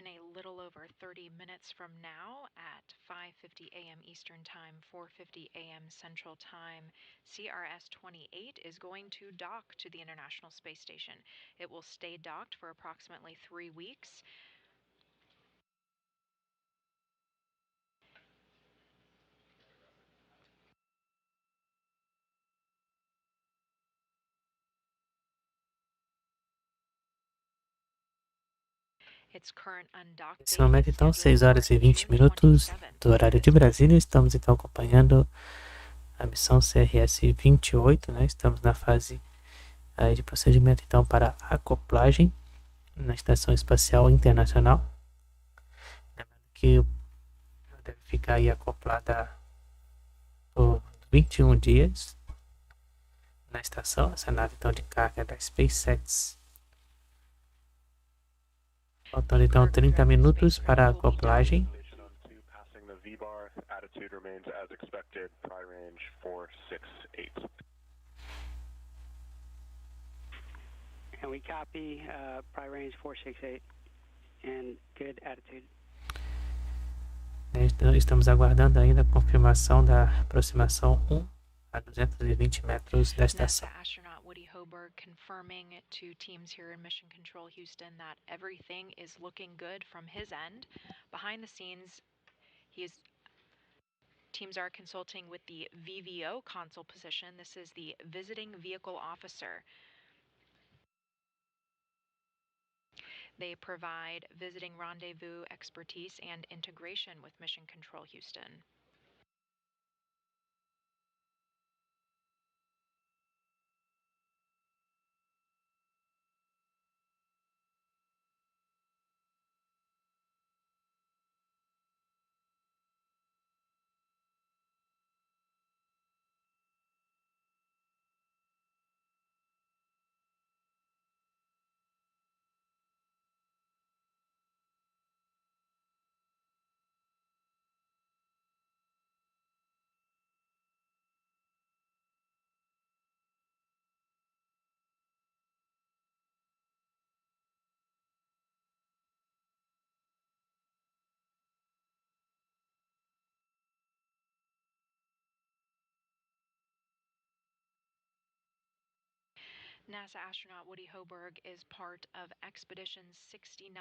In a little over 30 minutes from now, at 5:50 a.m. Eastern Time, 4:50 a.m. Central Time, CRS-28 is going to dock to the International Space Station. It will stay docked for approximately 3 weeks. Its current undock Nesse date momento, is então, scheduled 6 horas for e 20 June minutos 27th. do horário de Brasília. Estamos então acompanhando a missão CRS-28, né? Estamos na fase de procedimento então para acoplagem na Estação Espacial Internacional. Lembrando que deve ficar aí acoplada por 21 dias na estação. Essa nave então de carga da Spacex. Faltando então 30 minutos para a acoplagem. Passing the V-bar, attitude remains as expected, pry range 468. And we copy pry range 468 and good attitude. Estamos aguardando ainda a confirmação da aproximação 1 a 220 metros da estação. NASA astronaut Woody Hoberg confirming to teams here in Mission Control Houston that everything is looking good from his end. Behind the scenes, teams are consulting with the VVO console position. This is the Visiting Vehicle Officer. They provide visiting rendezvous expertise and integration with Mission Control Houston. NASA astronaut Woody Hoberg is part of Expedition 69.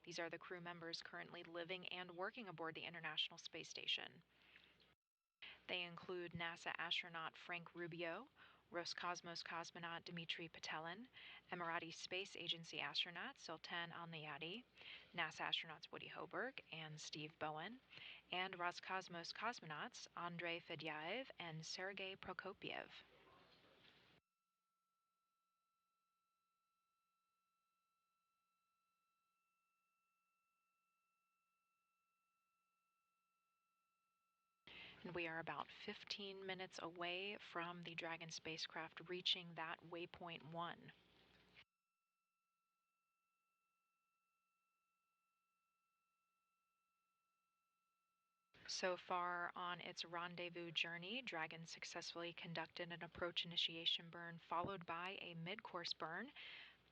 These are the crew members currently living and working aboard the International Space Station. They include NASA astronaut Frank Rubio, Roscosmos cosmonaut Dmitry Petelin, Emirati Space Agency astronaut Sultan Al-Nayati, NASA astronauts Woody Hoberg and Steve Bowen, and Roscosmos cosmonauts Andrei Fedyaev and Sergei Prokopiev. And we are about 15 minutes away from the Dragon spacecraft reaching that waypoint 1. So far on its rendezvous journey, Dragon successfully conducted an approach initiation burn followed by a mid-course burn.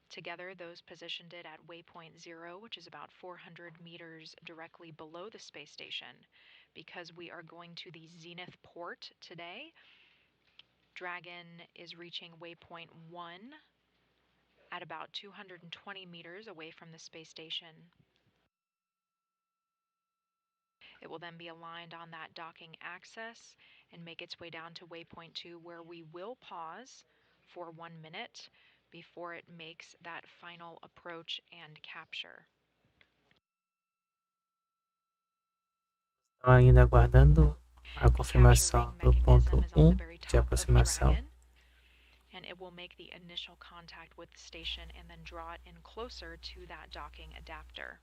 Together, those positioned it at waypoint 0, which is about 400 meters directly below the space station. Because we are going to the zenith port today, Dragon is reaching waypoint 1 at about 220 meters away from the space station. It will then be aligned on that docking axis and make its way down to waypoint 2, where we will pause for 1 minute before it makes that final approach and capture. Ainda aguardando a confirmação do ponto 1 de aproximação. And it will make the initial contact with the station and then draw it in closer to that docking adapter.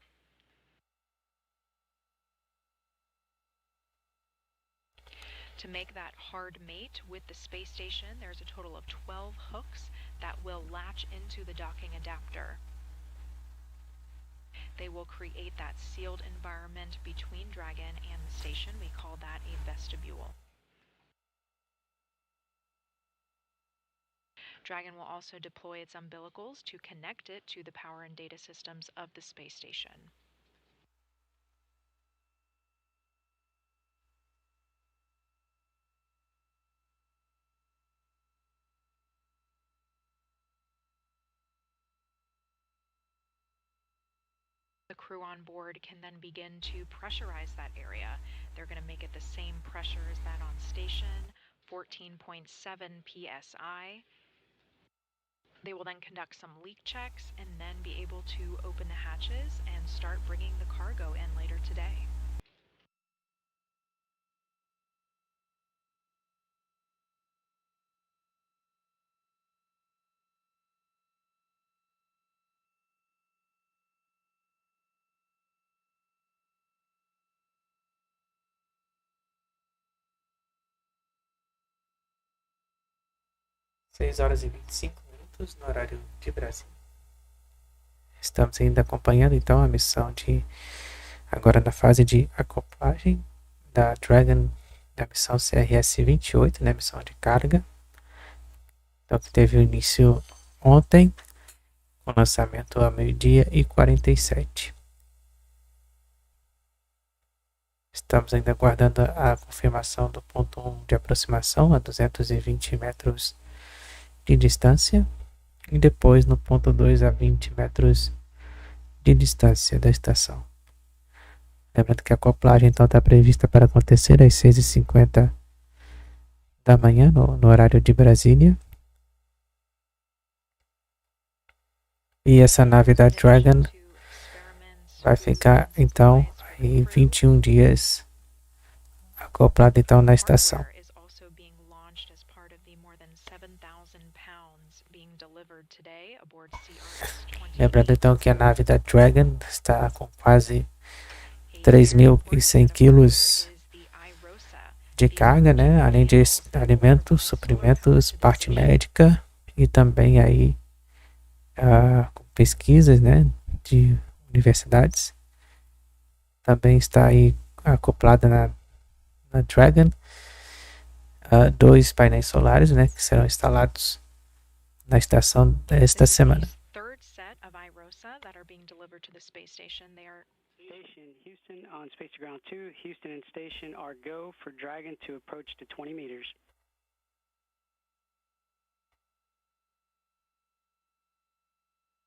To make that hard mate with the space station, there's a total of 12 hooks that will latch into the docking adapter. They will create that sealed environment between Dragon and the station. We call that a vestibule. Dragon will also deploy its umbilicals to connect it to the power and data systems of the space station. The crew on board can then begin to pressurize that area. They're going to make it the same pressure as that on station, 14.7 psi. They will then conduct some leak checks and then be able to open the hatches and start bringing the cargo in later today. Seis horas e 25 minutos no horário de Brasília. Estamos ainda acompanhando então a missão agora na fase de acoplagem da Dragon, da missão CRS-28, né, missão de carga. Então que teve o início ontem, com lançamento a 12h47. Estamos ainda aguardando a confirmação do ponto 1 de aproximação a 220 metros de distância e depois no ponto 2 a 20 metros de distância da estação. Lembrando que a acoplagem então está prevista para acontecer às 6h50 da manhã no horário de Brasília. E essa nave da Dragon vai ficar então em 21 dias acoplada então na estação. Lembrando então que a nave da Dragon está com quase 3.100 quilos de carga, né? Além de alimentos, suprimentos, parte médica e também aí com pesquisas, né, de universidades. Também está aí acoplada na Dragon 2 painéis solares, né, que serão instalados na estação desta semana. Station Houston on Space to Ground 2. Houston and station are go for Dragon to approach to 20 meters.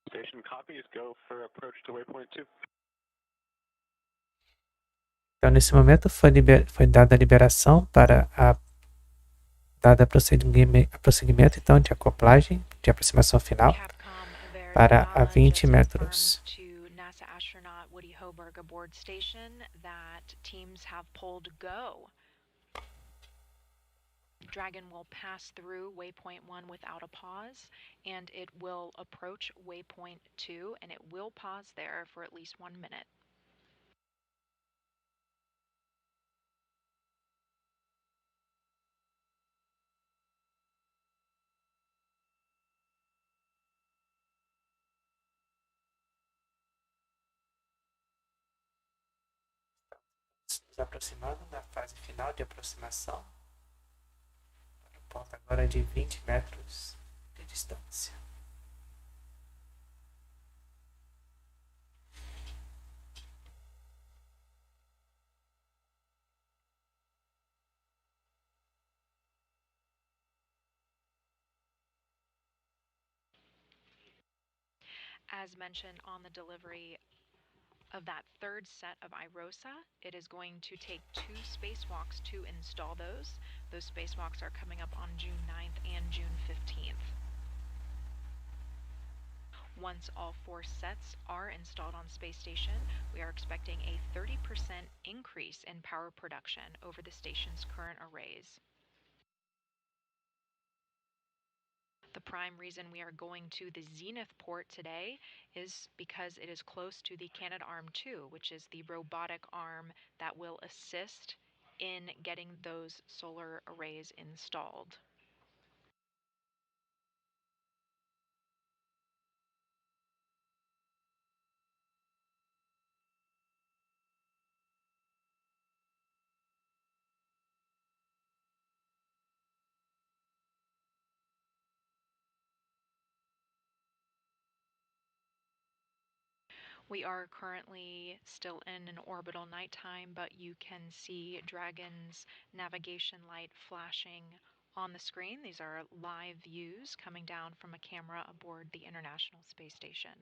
Station copies, go for approach to waypoint 2. Então, nesse momento foi dada a liberação para dada prosseguimento então de acoplagem, de aproximação final para a 20 metros. Aboard station that teams have pulled go. Dragon will pass through waypoint 1 without a pause, and it will approach waypoint 2, and it will pause there for at least 1 minute. Nos aproximando da fase final de aproximação, para o ponto agora de 20 metros de distância. As mentioned on the delivery of that third set of IROSA, it is going to take 2 spacewalks to install those. Those spacewalks are coming up on June 9th and June 15th. Once all 4 sets are installed on space station, we are expecting a 30% increase in power production over the station's current arrays. The prime reason we are going to the Zenith port today is because it is close to the Canadarm2, which is the robotic arm that will assist in getting those solar arrays installed. We are currently still in an orbital nighttime, but you can see Dragon's navigation light flashing on the screen. These are live views coming down from a camera aboard the International Space Station.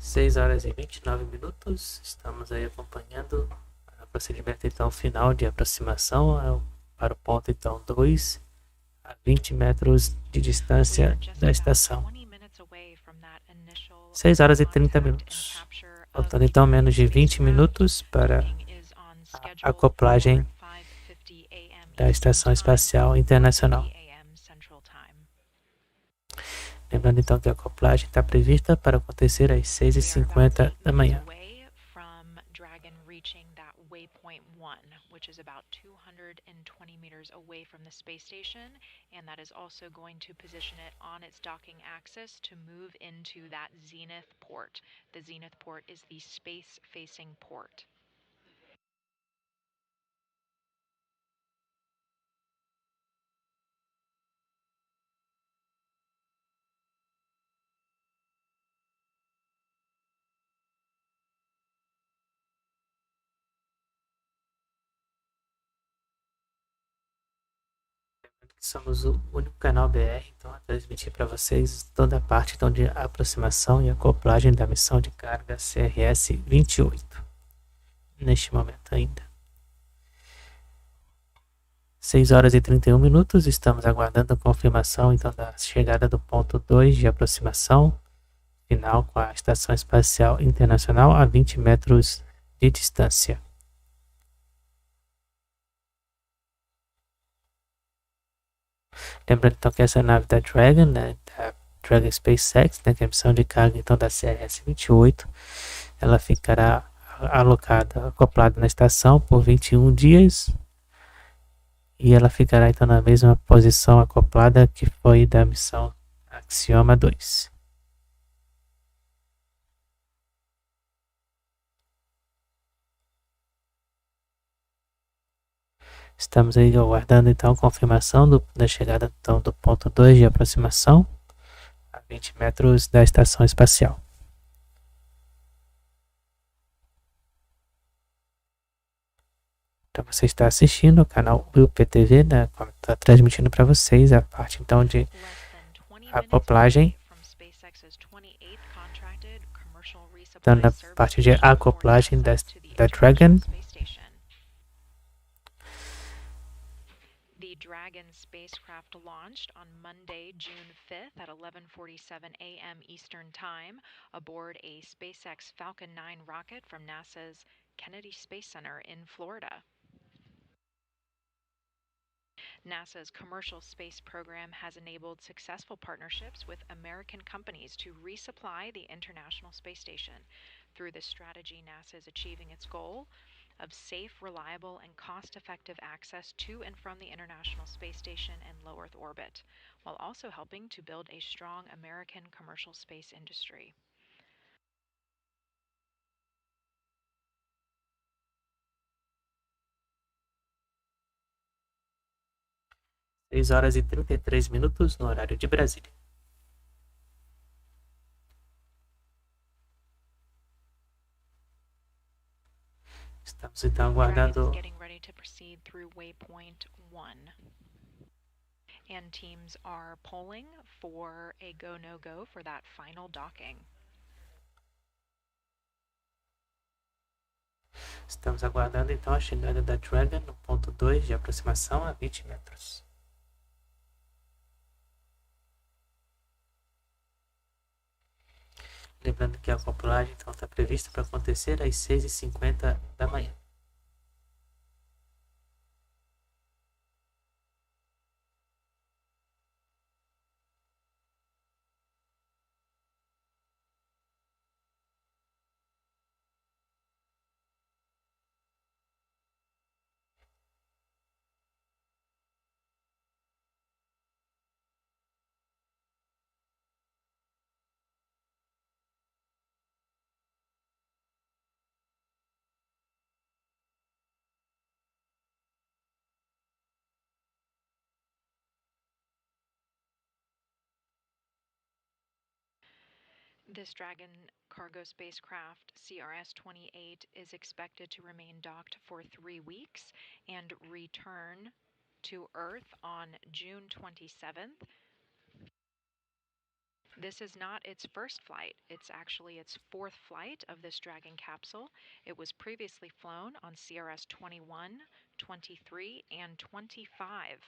6 horas e 29 minutos. Estamos aí acompanhando o procedimento então final de aproximação para o ponto então 2 a 20 metros de distância da estação. 6 horas e 30 minutos. Faltando então menos de 20 minutos para a acoplagem da Estação Espacial Internacional. Lembrando então que a acoplagem está prevista para acontecer às 6h50 da manhã. Which is about 220 meters away from the space station, and that is also going to position it on its docking axis to move into that zenith port. The zenith port is the space-facing port. Somos o único canal BR então, a transmitir para vocês toda a parte então, de aproximação e acoplagem da missão de carga CRS-28 neste momento ainda. 6 horas e 31 minutos, estamos aguardando a confirmação então, da chegada do ponto 2 de aproximação final com a Estação Espacial Internacional a 20 metros de distância. Lembrando então que essa nave da Dragon, né, da Dragon Spacex, né, que é a missão de carga então da CRS-28, ela ficará alocada, acoplada na estação por 21 dias e ela ficará então na mesma posição acoplada que foi da missão Axioma 2. Estamos aí aguardando então a confirmação da chegada então, do ponto 2 de aproximação a 20 metros da Estação Espacial. Então você está assistindo o canal WillPTV, né, está transmitindo para vocês a parte então de acoplagem. Então na parte de acoplagem da Dragon. The Dragon spacecraft launched on Monday, June 5th at 11:47 a.m. Eastern Time aboard a SpaceX Falcon 9 rocket from NASA's Kennedy Space Center in Florida. NASA's commercial space program has enabled successful partnerships with American companies to resupply the International Space Station. Through this strategy, NASA is achieving its goal of safe, reliable, and cost-effective access to and from the International Space Station and low Earth orbit, while also helping to build a strong American commercial space industry. Seis horas e 33 minutos no horário de Brasília. Estamos então aguardando. And teams are polling for a go no go for that final docking. Estamos aguardando então a chegada da Dragon no ponto 2 de aproximação a 20 metros. Lembrando que a acoplagem então, está prevista para acontecer às 6h50 da manhã. This Dragon cargo spacecraft, CRS-28, is expected to remain docked for 3 weeks and return to Earth on June 27th. This is not its first flight. It's actually its fourth flight of this Dragon capsule. It was previously flown on CRS 21, 23, and 25.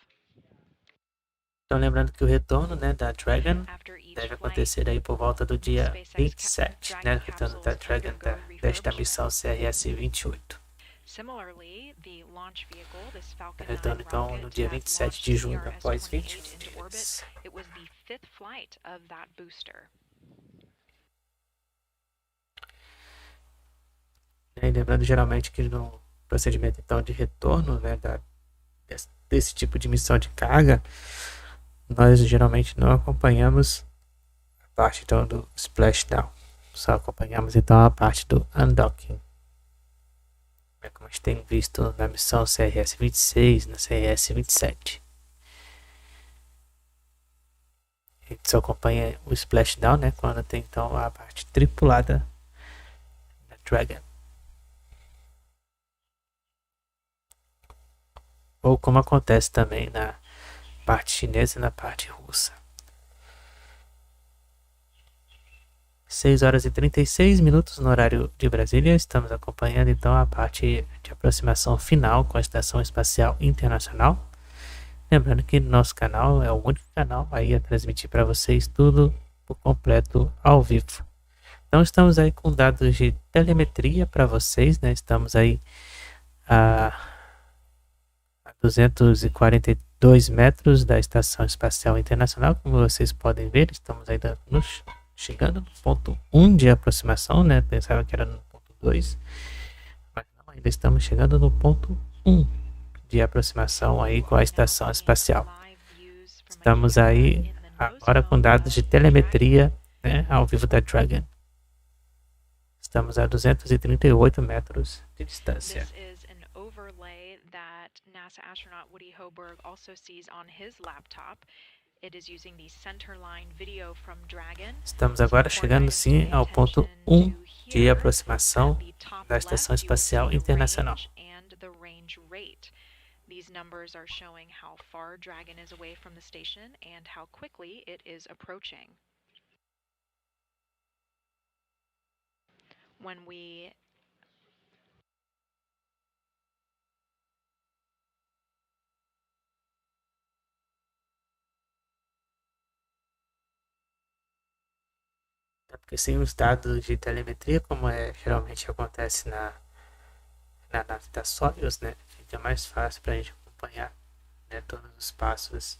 Então, lembrando que o retorno, né, da Dragon After each deve flight, acontecer aí por volta do dia SpaceX 27, né, o Dragon retorno da capsules Dragon undergo desta refurbishment. missão CRS-28. Similarly, the launch vehicle, this Falcon 9 Retorno então no rocket, dia that 27 de launched junho, após CRS-28 21 into orbit, dias. it was the fifth flight of that booster. E lembrando geralmente que no procedimento então de retorno, né, desse tipo de missão de carga, nós geralmente não acompanhamos a parte então do splashdown, só acompanhamos então a parte do undocking, como a gente tem visto na missão CRS-26, na CRS-27. A gente só acompanha o splashdown, né, quando tem então a parte tripulada da Dragon. Ou como acontece também na parte chinesa e na parte russa. 6 horas e 36 minutos no horário de Brasília. Estamos acompanhando então a parte de aproximação final com a Estação Espacial Internacional. Lembrando que nosso canal é o único canal aí a transmitir para vocês tudo por completo ao vivo. Então estamos aí com dados de telemetria para vocês, né? Estamos aí a 242 metros da Estação Espacial Internacional. Como vocês podem ver, estamos ainda chegando no ponto 1 de aproximação, né? Pensava que era no ponto 2, mas não, ainda estamos chegando no ponto 1 de aproximação aí com a Estação Espacial. Estamos aí agora com dados de telemetria, né, ao vivo da Dragon. Estamos a 238 metros de distância. That NASA astronaut Woody Hoburg also sees on his laptop. It is using the centerline video from Dragon. Estamos agora chegando sim ao ponto 1 de aproximação da Estação Espacial Internacional. These numbers are showing how far Dragon is away from the station and how quickly it is approaching. When we Porque sem os dados de telemetria, como geralmente acontece na nave da Sociais, né, fica mais fácil para a gente acompanhar, né, todos os passos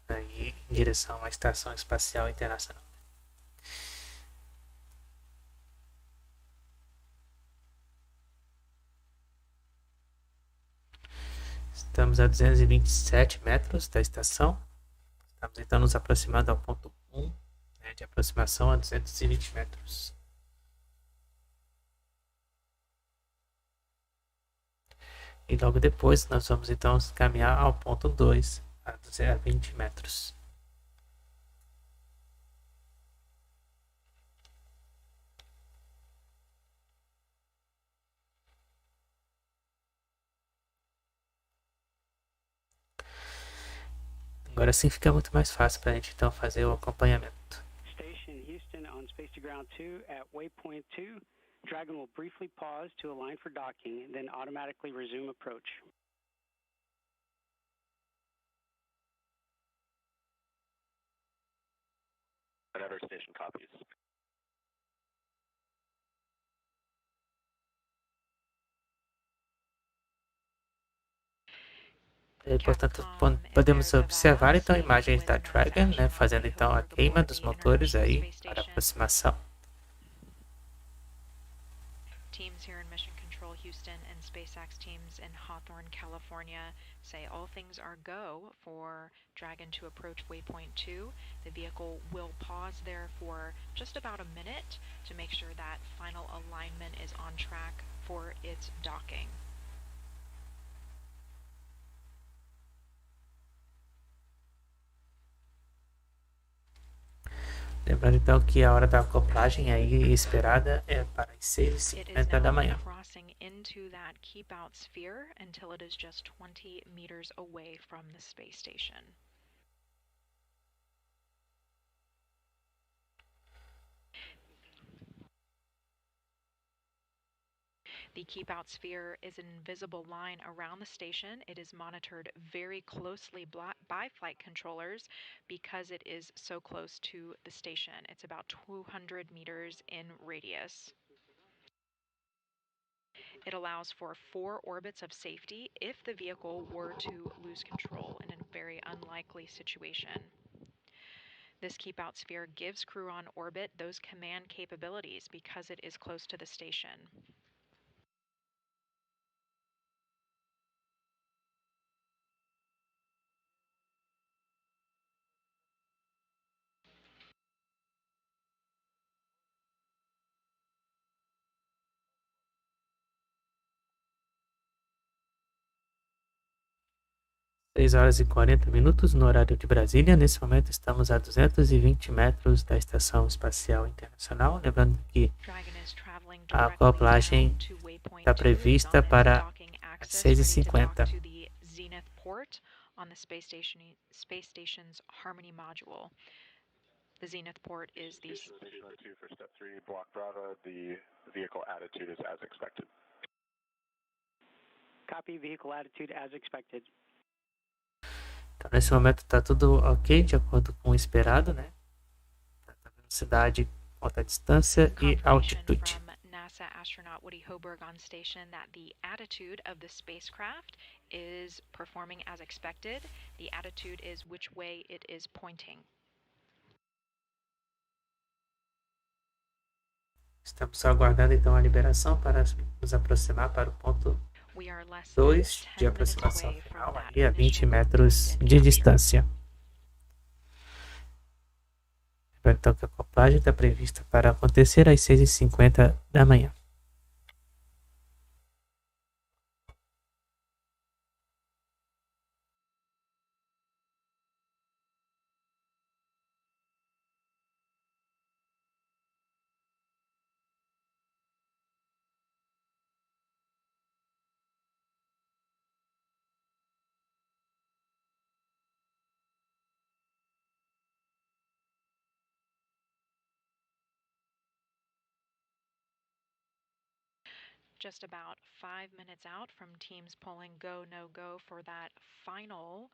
aí em direção à Estação Espacial Internacional. Estamos a 227 metros da estação. Estamos então nos aproximando ao ponto 1, né, de aproximação a 220 metros. E logo depois nós vamos então caminhar ao ponto 2, a 220 metros. Agora sim fica muito mais fácil para a gente então fazer o acompanhamento. Station Houston on Space to Ground 2 at waypoint 2. Dragon will briefly pause to align for docking, then automatically resume approach. Whenever station copies. Portanto, podemos observar então imagens da Dragon, né, fazendo então a queima dos motores aí para a aproximação. Teams here in Mission Control Houston and SpaceX teams in Hawthorne, California say all things are go for Dragon to approach waypoint 2. The vehicle will pause there for just about a minute to make sure that final alignment is on track for its docking. Lembrando então que a hora da acoplagem aí esperada é para as 6h50 da manhã. Crossing into that keep out sphere until it is just 20 meters away from the space station. The keep out sphere is an invisible line around the station. It is monitored very closely by flight controllers because it is so close to the station. It's about 200 meters in radius. It allows for 4 orbits of safety if the vehicle were to lose control in a very unlikely situation. This keep out sphere gives crew on orbit those command capabilities because it is close to the station. Seis horas e 40 minutos no horário de Brasília. Nesse momento estamos a 220 metros da Estação Espacial Internacional. Lembrando que a acoplagem está prevista para as 6h50. On the space station's Harmony module. The zenith port is the Station 2 for step 3, block Bravo. The vehicle attitude is as expected. Copy, vehicle attitude as expected. Então, nesse momento está tudo ok, de acordo com o esperado, né? A velocidade, alta distância e altitude. From NASA astronaut Woody Hoburg on station that the attitude of the spacecraft is performing as expected. The attitude is which way it is pointing. Estamos aguardando então a liberação para nos aproximar para o ponto 2 de aproximação final, aí a 20 metros de distância. Então que a acoplagem está prevista para acontecer às 6h50 da manhã. Just about 5 minutes out from teams polling go, no go for that final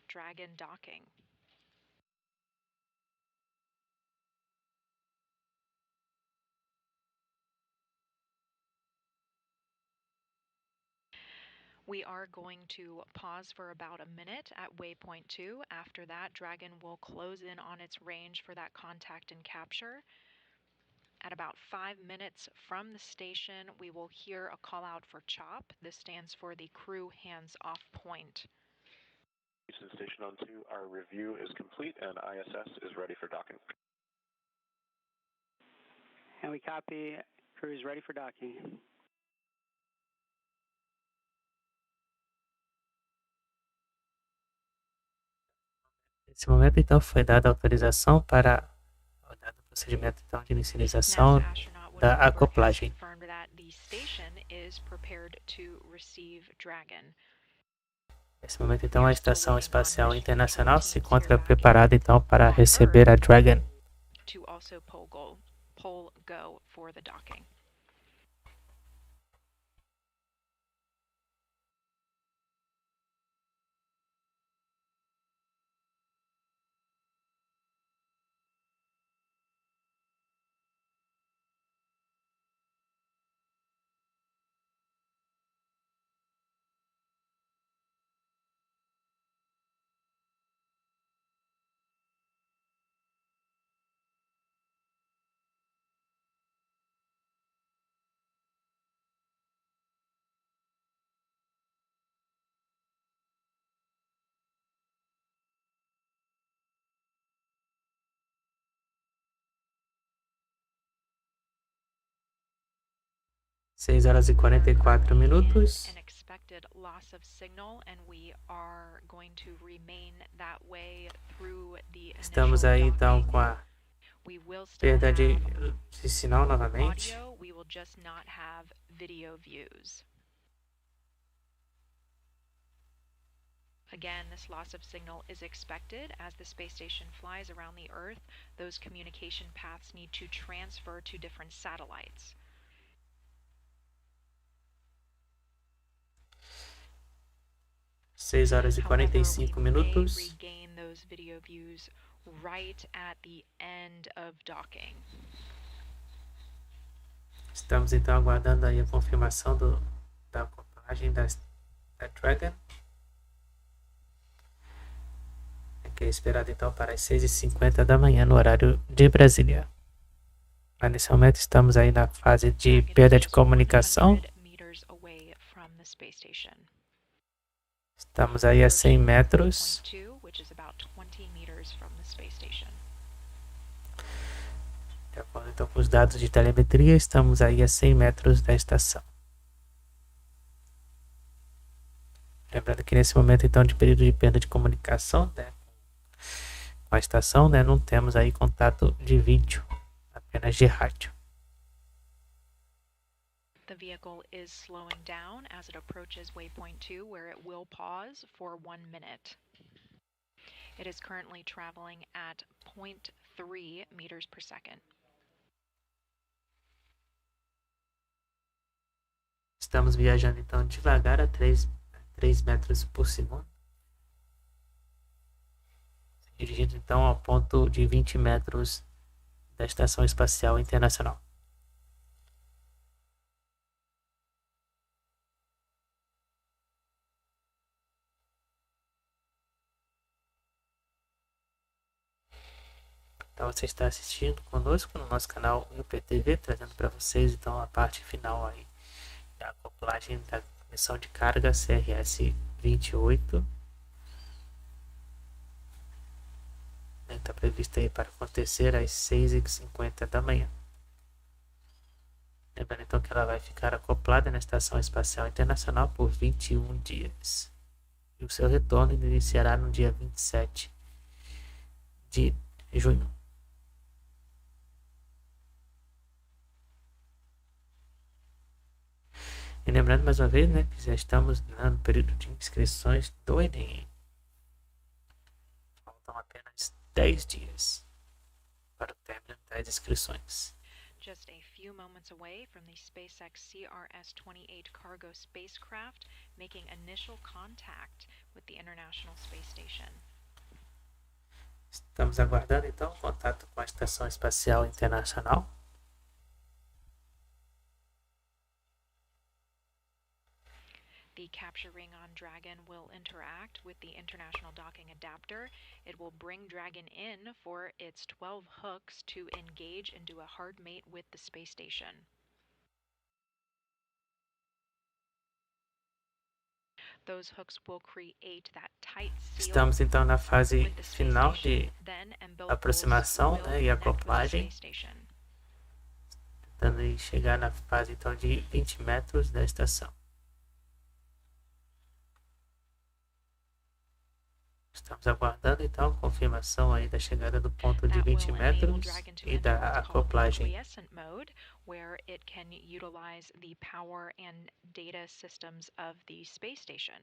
Dragon docking. We are going to pause for about a minute at waypoint 2. After that, Dragon will close in on its range for that contact and capture. At about 5 minutes from the station, we will hear a call out for CHOP. This stands for the crew hands-off point. Houston Station on 2, our review is complete and ISS is ready for docking. And we copy, crew is ready for docking. Nesse momento, então, foi dada autorização para o procedimento então, de inicialização da acoplagem. Nesse momento, então, a Estação Espacial Internacional se encontra preparada então para receber a Dragon. To also poll go for the docking. Seis horas e 44 minutos. An expected loss of signal, and we are going to remain that way through the Estamos aí então com a perda de sinal novamente. Audio, we will just not have video views. Again, this loss of signal is expected as the space station flies around the Earth. Those communication paths need to transfer to different satellites. 6 horas e 45 minutos. Regain those video views right at the end of docking. Estamos então aguardando aí a confirmação da acoplagem da Dragon, que é esperado então para as 6h50 da manhã no horário de Brasília. Mas nesse momento estamos aí na fase de perda de comunicação. Estamos aí a 100 metros. De acordo então com os dados de telemetria, estamos aí a 100 metros da estação. Lembrando que nesse momento então de período de perda de comunicação, né, com a estação, né, não temos aí contato de vídeo, apenas de rádio. The vehicle is slowing down as it approaches waypoint 2, where it will pause for 1 minute. It is currently traveling at 0.3 meters per second. Estamos viajando então devagar a 3 metros por segundo. Dirigindo então ao ponto de 20 metros da Estação Espacial Internacional. Então você está assistindo conosco no nosso canal WillPTV, trazendo para vocês então a parte final aí da acoplagem da missão de carga CRS-28. Está prevista aí para acontecer às 6h50 da manhã. Lembrando então que ela vai ficar acoplada na Estação Espacial Internacional por 21 dias. E o seu retorno iniciará no dia 27 de junho. E lembrando mais uma vez, né, que já estamos no período de inscrições do Enem. Faltam apenas 10 dias para o término das inscrições. Just a few moments away from the SpaceX Crs-28 cargo spacecraft making initial contact with the International Space Station. Estamos aguardando então o contato com a Estação Espacial Internacional. The capture ring on Dragon will interact with the International Docking Adapter. It will bring Dragon in for its 12 hooks to engage and do a hard mate with the space station. Those hooks will create that tight seal. Estamos então na fase final de aproximação, né, e acoplagem. Tentando chegar na fase então de 20 metros da estação. Estamos aguardando então a confirmação aí da chegada do ponto de 20 metros e da acoplagem. Where it can utilize the power and data systems of the space station.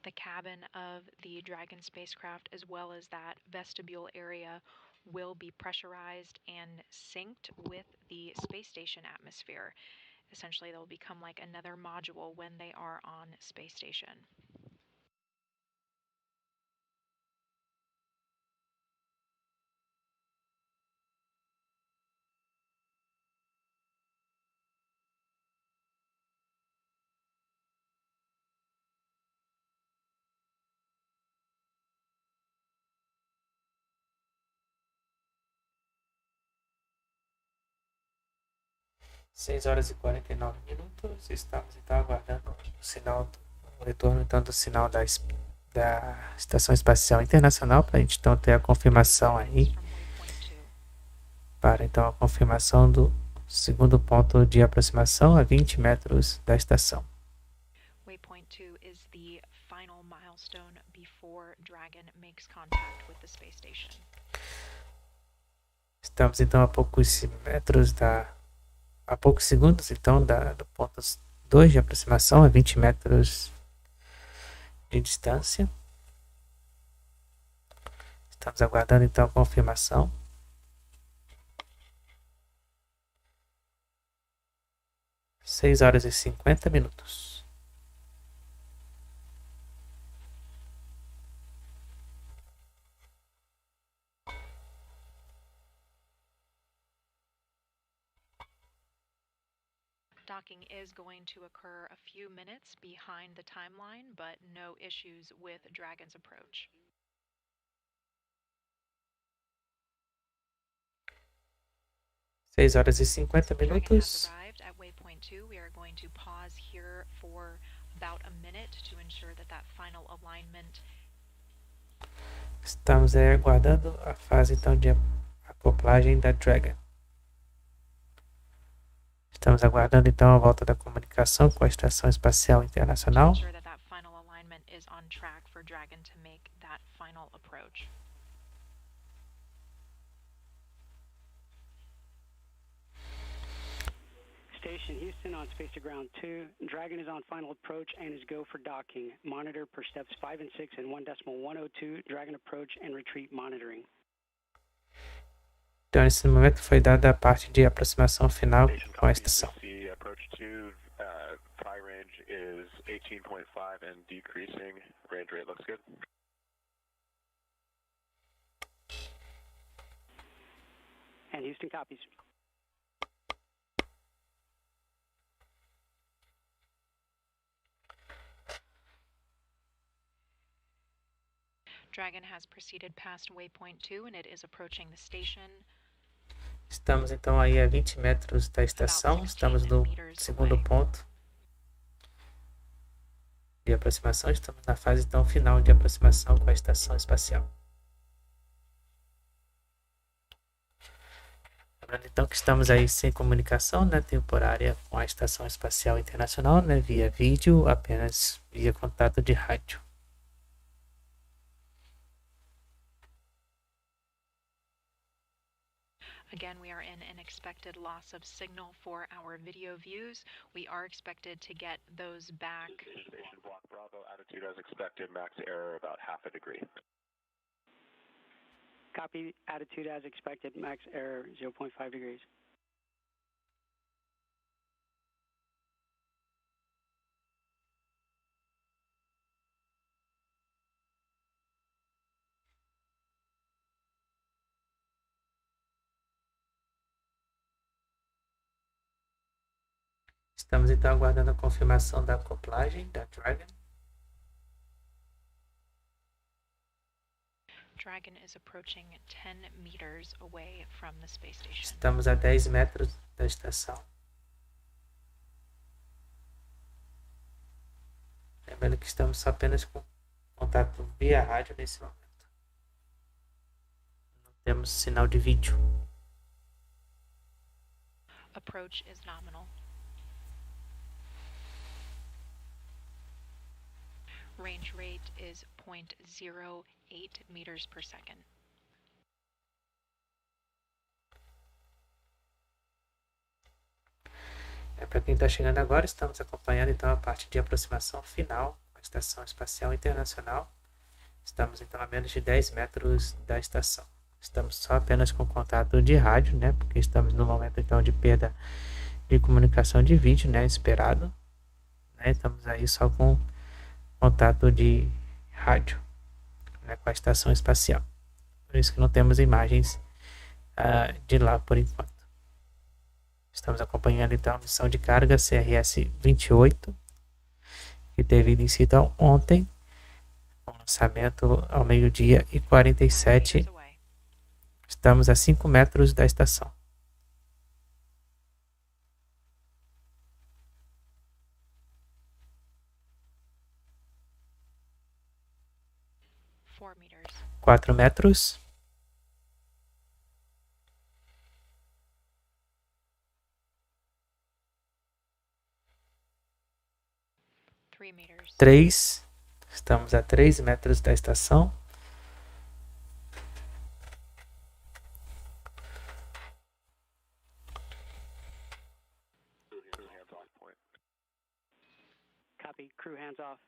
The cabin of the Dragon spacecraft, as well as that vestibule area, will be pressurized and synced with the space station atmosphere. Essentially, they'll become like another module when they are on space station. Seis horas e 49 minutos. Estamos então aguardando o sinal, o retorno então do sinal da Estação Espacial Internacional para a gente então ter a confirmação aí, para então a confirmação do segundo ponto de aproximação a 20 metros da estação. Waypoint 2 is the final milestone before Dragon makes contact with the space station. Estamos então a poucos metros a poucos segundos então do ponto 2 de aproximação a 20 metros de distância. Estamos aguardando então a confirmação. 6 horas e 50 minutos. Docking is going to occur a few minutes behind the timeline, but no issues with Dragon's approach. 6 horas e 50 Dragon has minutos. arrived at waypoint 2. We are going to pause here for about a minute to ensure that that final alignment. Estamos aí aguardando a fase então de acoplagem da Dragon. Estamos aguardando então a volta da comunicação com a Estação Espacial Internacional. Ensure that that final alignment is on track for Dragon to make that final approach. Station Houston on Space to Ground 2. Dragon is on final approach and is go for docking. Monitor per steps 5 and 6 and 1.102. Dragon approach and retreat monitoring. Então, nesse momento foi dada a parte de aproximação final com a estação. Approach 2, fly range is 18.5 and decreasing. Range rate looks good. And Houston copies. Dragon has proceeded past waypoint 2 and it is approaching the station. Estamos então aí a 20 metros da estação, estamos no segundo ponto de aproximação, estamos na fase então final de aproximação com a Estação Espacial. Lembrando então que estamos aí sem comunicação, né, temporária com a Estação Espacial Internacional, né, via vídeo, apenas via contato de rádio. Again, we are in an expected loss of signal for our video views. We are expected to get those back. Station Block Bravo, attitude as expected, max error about half a degree. Copy, attitude as expected, max error 0.5 degrees. Estamos então aguardando a confirmação da acoplagem da Dragon. Dragon is approaching 10 meters away from the space station. Estamos a 10 metros da estação. Lembrando que estamos só apenas com contato via rádio nesse momento. Não temos sinal de vídeo. Approach is nominal. Range rate is 0.08 meters per second. Para quem está chegando agora, estamos acompanhando então a parte de aproximação final com a Estação Espacial Internacional. Estamos então a menos de 10 metros da estação. Estamos só apenas com contato de rádio, né? Porque estamos no momento então de perda de comunicação de vídeo, né? Esperado. Né? Estamos aí só com contato de rádio, né? Com a Estação Espacial. Por isso que não temos imagens de lá por enquanto. Estamos acompanhando então a missão de carga CRS-28, que teve início então ontem, com lançamento ao 12h47. Estamos a 5 metros da estação. Meters. 4 metros. 3. Estamos a 3 metros da estação. Copy, crew hands off.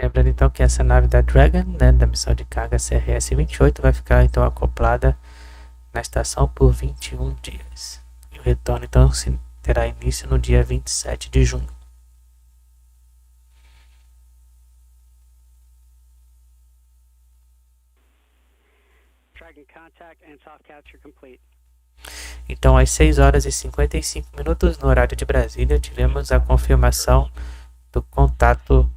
Lembrando então que essa nave da Dragon, né, da missão de carga CRS-28, vai ficar então acoplada na estação por 21 dias. E o retorno então terá início no dia 27 de junho. Dragon contact and soft capture complete. Então, às 6 horas e 55 minutos no horário de Brasília, tivemos a confirmação do contato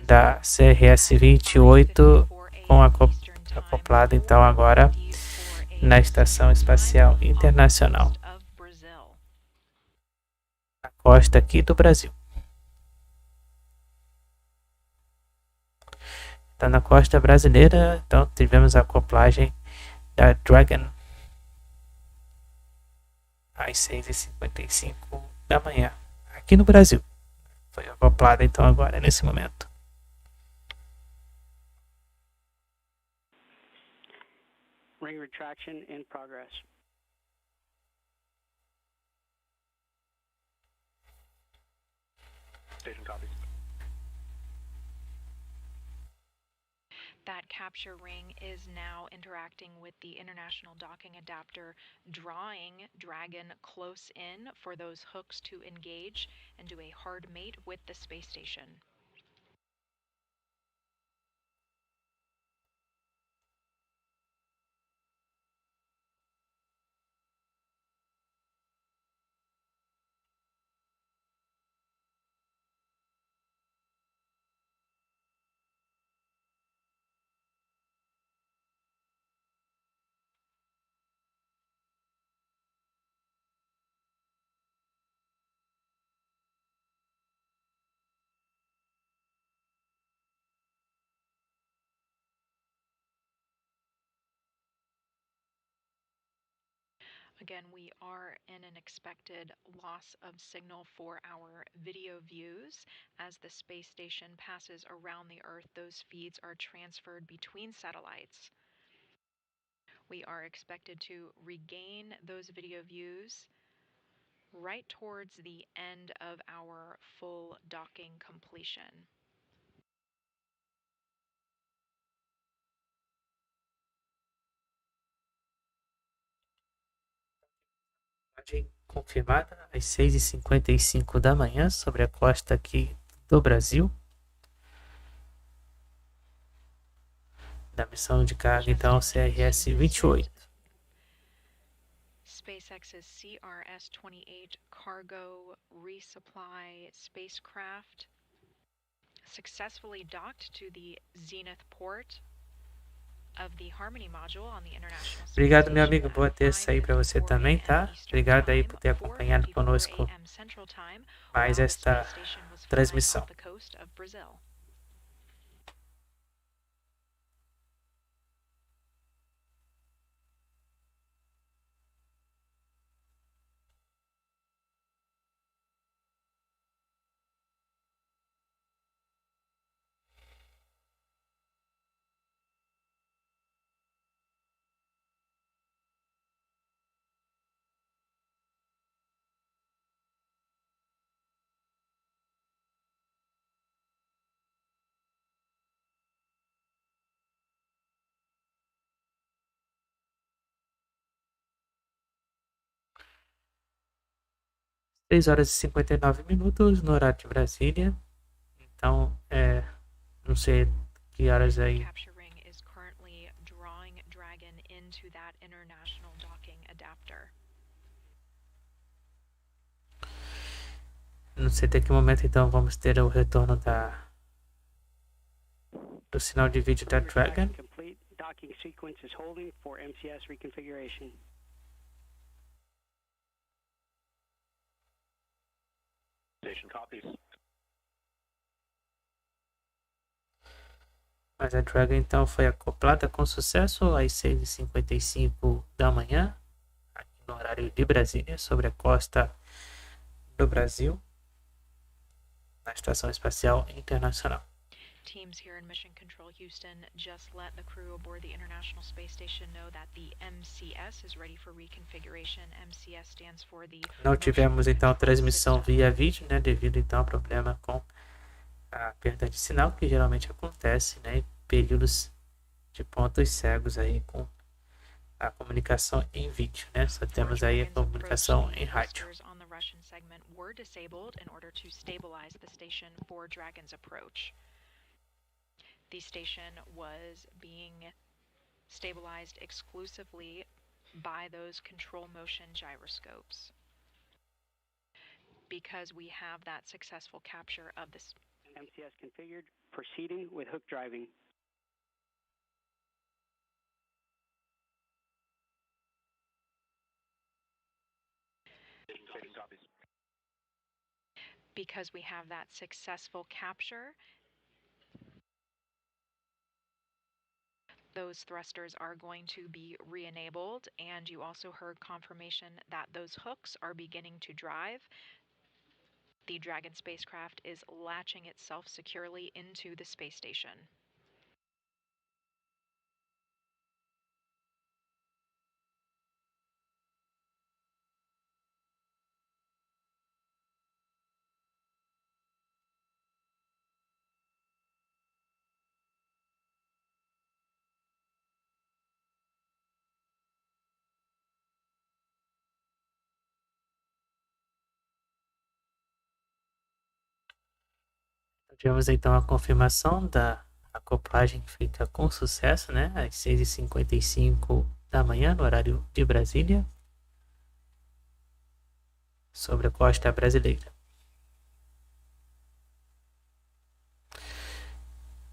da CRS-28 com acoplada então agora na Estação Espacial Internacional, na costa aqui do Brasil. Então, na costa brasileira, então tivemos a acoplagem da Dragon às 6h55 da manhã, aqui no Brasil. Foi acoplada então agora, nesse momento. Ring retraction in progress. Station copies. That capture ring is now interacting with the International docking adapter, drawing Dragon close in for those hooks to engage and do a hard mate with the space station. Again, we are in an expected loss of signal for our video views. As the space station passes around the Earth, those feeds are transferred between satellites. We are expected to regain those video views right towards the end of our full docking completion. Confirmada às 6h55 da manhã sobre a costa aqui do Brasil, da missão de carga então CRS-28. SpaceX's CRS-28 cargo resupply spacecraft successfully docked to the Zenith port of the Harmony module on the International Space Obrigado, meu Station amigo. Boa at terça aí para você 5:54 também, a.m. tá? Eastern Obrigado aí por Time, ter acompanhado 4:54 conosco a.m. Central Time, mais while the esta space station was flying transmissão. off the coast of Brazil. Às 6 horas e 59 minutos no horário de Brasília. Então, não sei que horas aí. Capture ring is currently drawing Dragon into that International docking adapter. Não sei até que momento então vamos ter o retorno do sinal de vídeo da Dragon. Complete. Docking sequence is holding for MCS reconfiguration. Station copies. Mas a Dragon então foi acoplada com sucesso às 6h55 da manhã, aqui no horário de Brasília, sobre a costa do Brasil, na Estação Espacial Internacional. Teams here in Mission Control Houston just let the crew aboard the International Space Station know that the MCS is ready for reconfiguration. MCS stands for the Não tivemos então transmissão via vídeo, né, devido então ao problema com a perda de sinal, que geralmente acontece, né, em períodos de pontos cegos aí com a comunicação em vídeo, né? Só temos aí a comunicação em rádio. On the Russian segment were disabled in order to stabilize the station for Dragon's approach. The station was being stabilized exclusively by those control motion gyroscopes. Because we have that successful capture of this. MCS configured, proceeding with hook driving. Because we have that successful capture, those thrusters are going to be re-enabled, and you also heard confirmation that those hooks are beginning to drive. The Dragon spacecraft is latching itself securely into the space station. Tivemos então a confirmação da acoplagem feita com sucesso, né? Às 6h55 da manhã, no horário de Brasília, sobre a costa brasileira.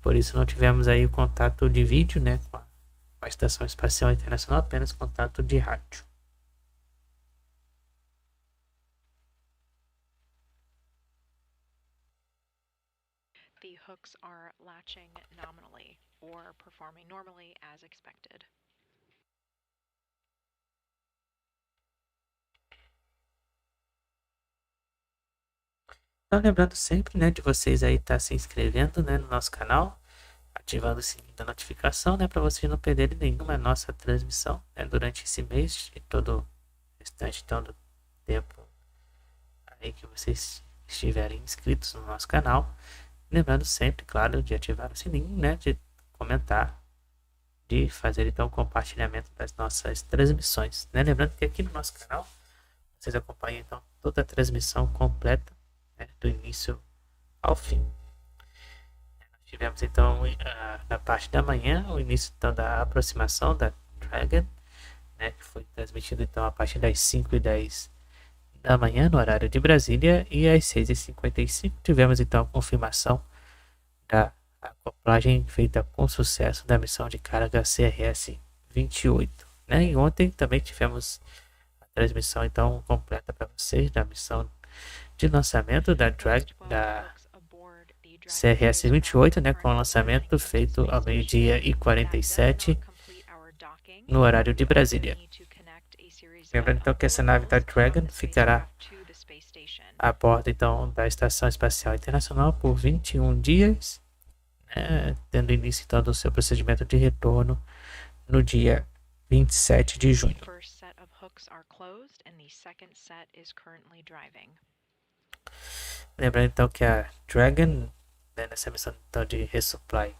Por isso não tivemos aí o contato de vídeo, né, com a Estação Espacial Internacional, apenas contato de rádio. The hooks are latching nominally or performing normally as expected. Então, lembrando sempre, né, de vocês aí estar se inscrevendo, né, no nosso canal, ativando o sininho da notificação, né, para vocês não perderem nenhuma nossa transmissão, né, durante esse mês e todo o restante então, do tempo aí que vocês estiverem inscritos no nosso canal. Lembrando sempre, claro, de ativar o sininho, né, de comentar, de fazer então o compartilhamento das nossas transmissões, né? Lembrando que aqui no nosso canal vocês acompanham então toda a transmissão completa, né, do início ao fim. Nós tivemos então na parte da manhã o início então da aproximação da Dragon, né, que foi transmitido então a partir das 5h10 da manhã no horário de Brasília, e às 6h55 tivemos então a confirmação da acoplagem feita com sucesso da missão de carga CRS-28, né? E ontem também tivemos a transmissão então completa para vocês da missão de lançamento da CRS-28, né, com o lançamento feito ao 12h47 no horário de Brasília. Lembrando então que essa nave da Dragon ficará a bordo então da Estação Espacial Internacional por 21 dias, né, tendo início então do seu procedimento de retorno no dia 27 de junho. Lembrando então que a Dragon, né, nessa missão então de resupply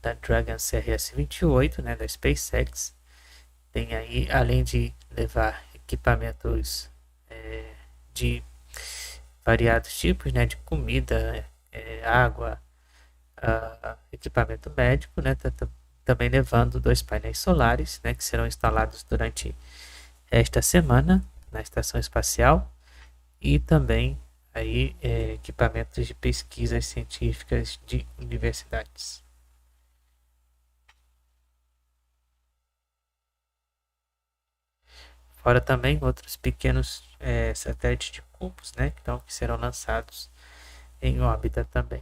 da Dragon CRS-28, né, da Spacex, tem aí, além de levar equipamentos de variados tipos, né, de comida, água, equipamento médico, né, também levando 2 painéis solares, né, que serão instalados durante esta semana na Estação Espacial, e também aí equipamentos de pesquisas científicas de universidades. Fora também outros pequenos satélites de cubos, né, que serão lançados em órbita também.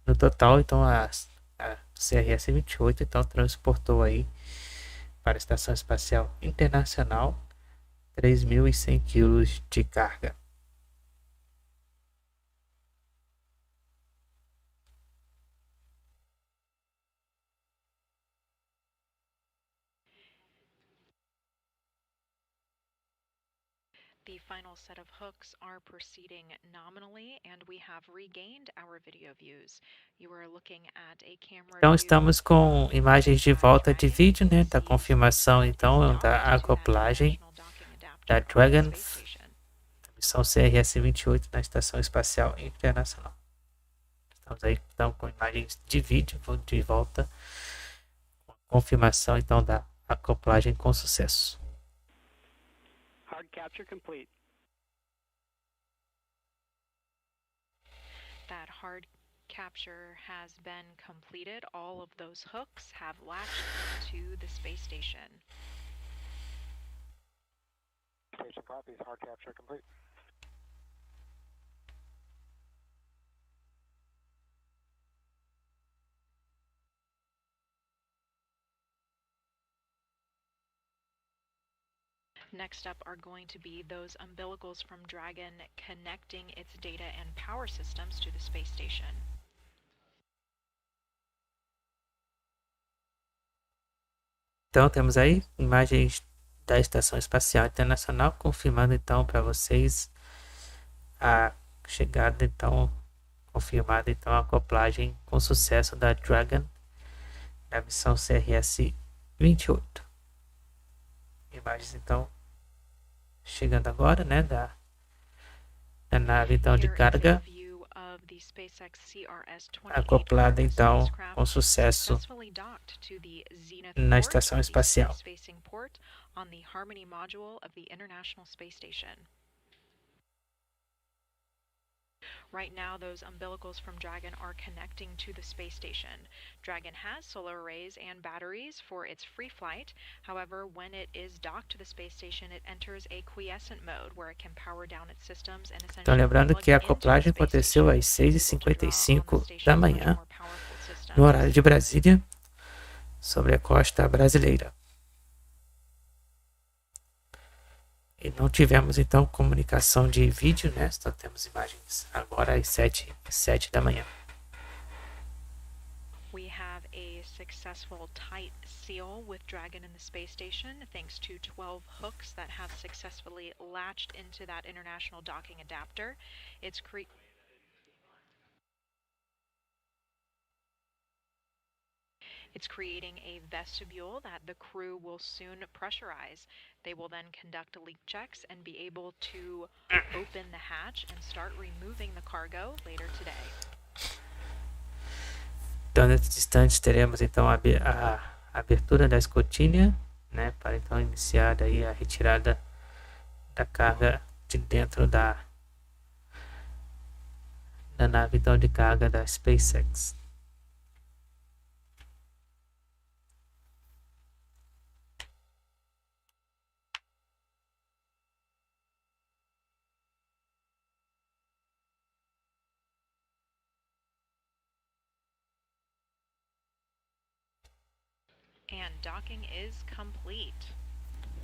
No total, então, a CRS-28 então, transportou aí para a Estação Espacial Internacional 3.100 kg de carga. The final set of hooks are proceeding nominally and we have regained our video views. You are looking at a camera Então estamos com imagens de volta de vídeo, né, da confirmação então da acoplagem da Dragon, missão CRS-28 na Estação Espacial Internacional. Estamos aí então com imagens de vídeo de volta, com confirmação então da acoplagem com sucesso. Hard capture complete. That hard capture has been completed. All of those hooks have latched into the space station. Station copies, hard capture complete. Next up are going to be those umbilicals from Dragon connecting its data and power systems to the space station. Então temos aí imagens da Estação Espacial Internacional confirmando então para vocês a chegada então confirmada então a acoplagem com sucesso da Dragon na missão CRS-28. Imagens então chegando agora, né, da nave então de carga acoplada então com sucesso na Estação Espacial. Right now, those umbilicals from Dragon are connecting to the space station. Dragon has solar arrays and batteries for its free flight. However, when it is docked to the space station, it enters a quiescent mode where it can power down its systems and essentially Então, lembrando que a acoplagem aconteceu às 6h55 da manhã, no horário de Brasília, sobre a costa brasileira. E não tivemos então comunicação de vídeo, né? Só temos imagens agora às 7h da manhã. We have a successful tight seal with Dragon in the space station thanks to 12 hooks that have successfully latched into that international docking adapter. It's creating a vestibule that the crew will soon pressurize. They will then conduct leak checks and be able to open the hatch and start removing the cargo later today. Então, nesses instantes teremos então a abertura da escotilha, né, para então iniciar aí a retirada da carga de dentro da nave então de carga da Spacex. And docking is complete.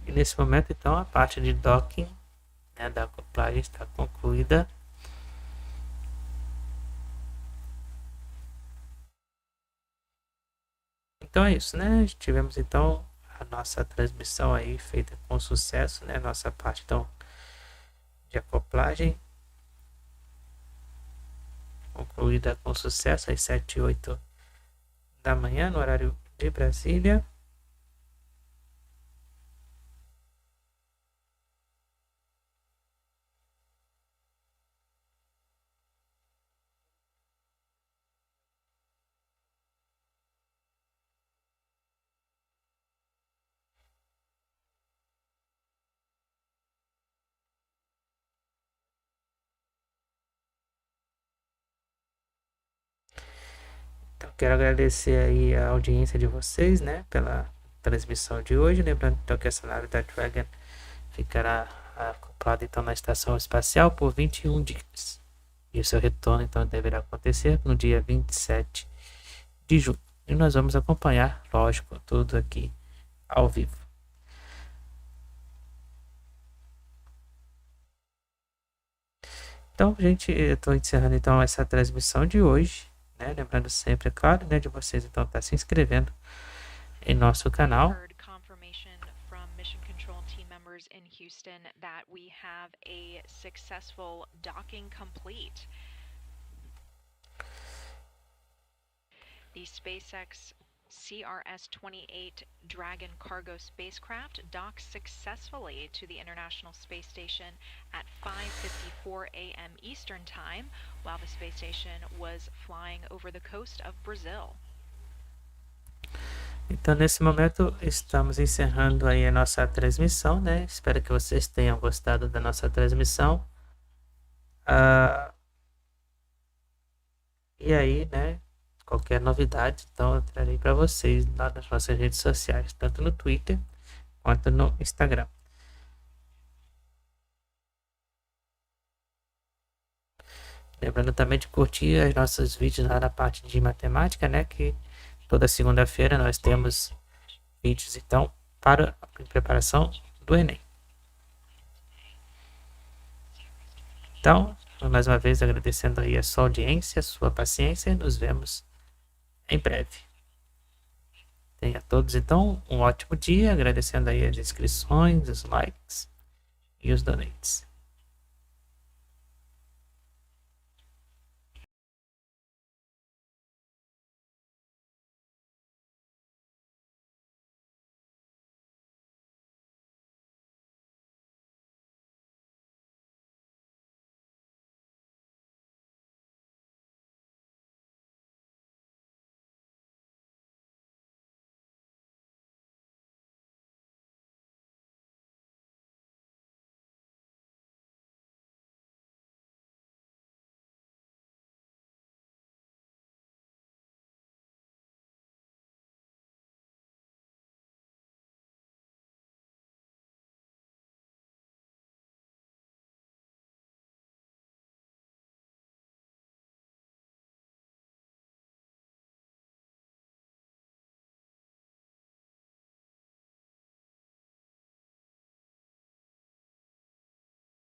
E nesse momento então a parte de docking, né, da acoplagem está concluída. Então é isso, né? Tivemos então a nossa transmissão aí feita com sucesso, né? Nossa parte então de acoplagem concluída com sucesso às 7h08 da manhã no horário de Brasília. Então, quero agradecer aí a audiência de vocês, né, pela transmissão de hoje. Lembrando então que essa nave da Dragon ficará acoplada então na Estação Espacial por 21 dias. E o seu retorno então deverá acontecer no dia 27 de junho. E nós vamos acompanhar, lógico, tudo aqui ao vivo. Então, gente, eu estou encerrando então essa transmissão de hoje, né? Lembrando sempre, é claro, né, de vocês então estar se inscrevendo em nosso canal. members in Houston that we have a successful docking complete. The SpaceX Crs-28 Dragon cargo spacecraft docked successfully to the International Space Station at 5:54 a.m. Eastern Time, while the space station was flying over the coast of Brazil. Então, nesse momento, estamos encerrando aí a nossa transmissão, né? Espero que vocês tenham gostado da nossa transmissão. E aí, né? Qualquer novidade, então eu trarei para vocês lá nas nossas redes sociais, tanto no Twitter quanto no Instagram. Lembrando também de curtir os nossos vídeos lá na parte de matemática, né? Que toda segunda-feira nós temos vídeos, então, para a preparação do Enem. Então, mais uma vez agradecendo aí a sua audiência, a sua paciência, e nos vemos em breve. Tenha todos, então, um ótimo dia, agradecendo aí as inscrições, os likes e os donates.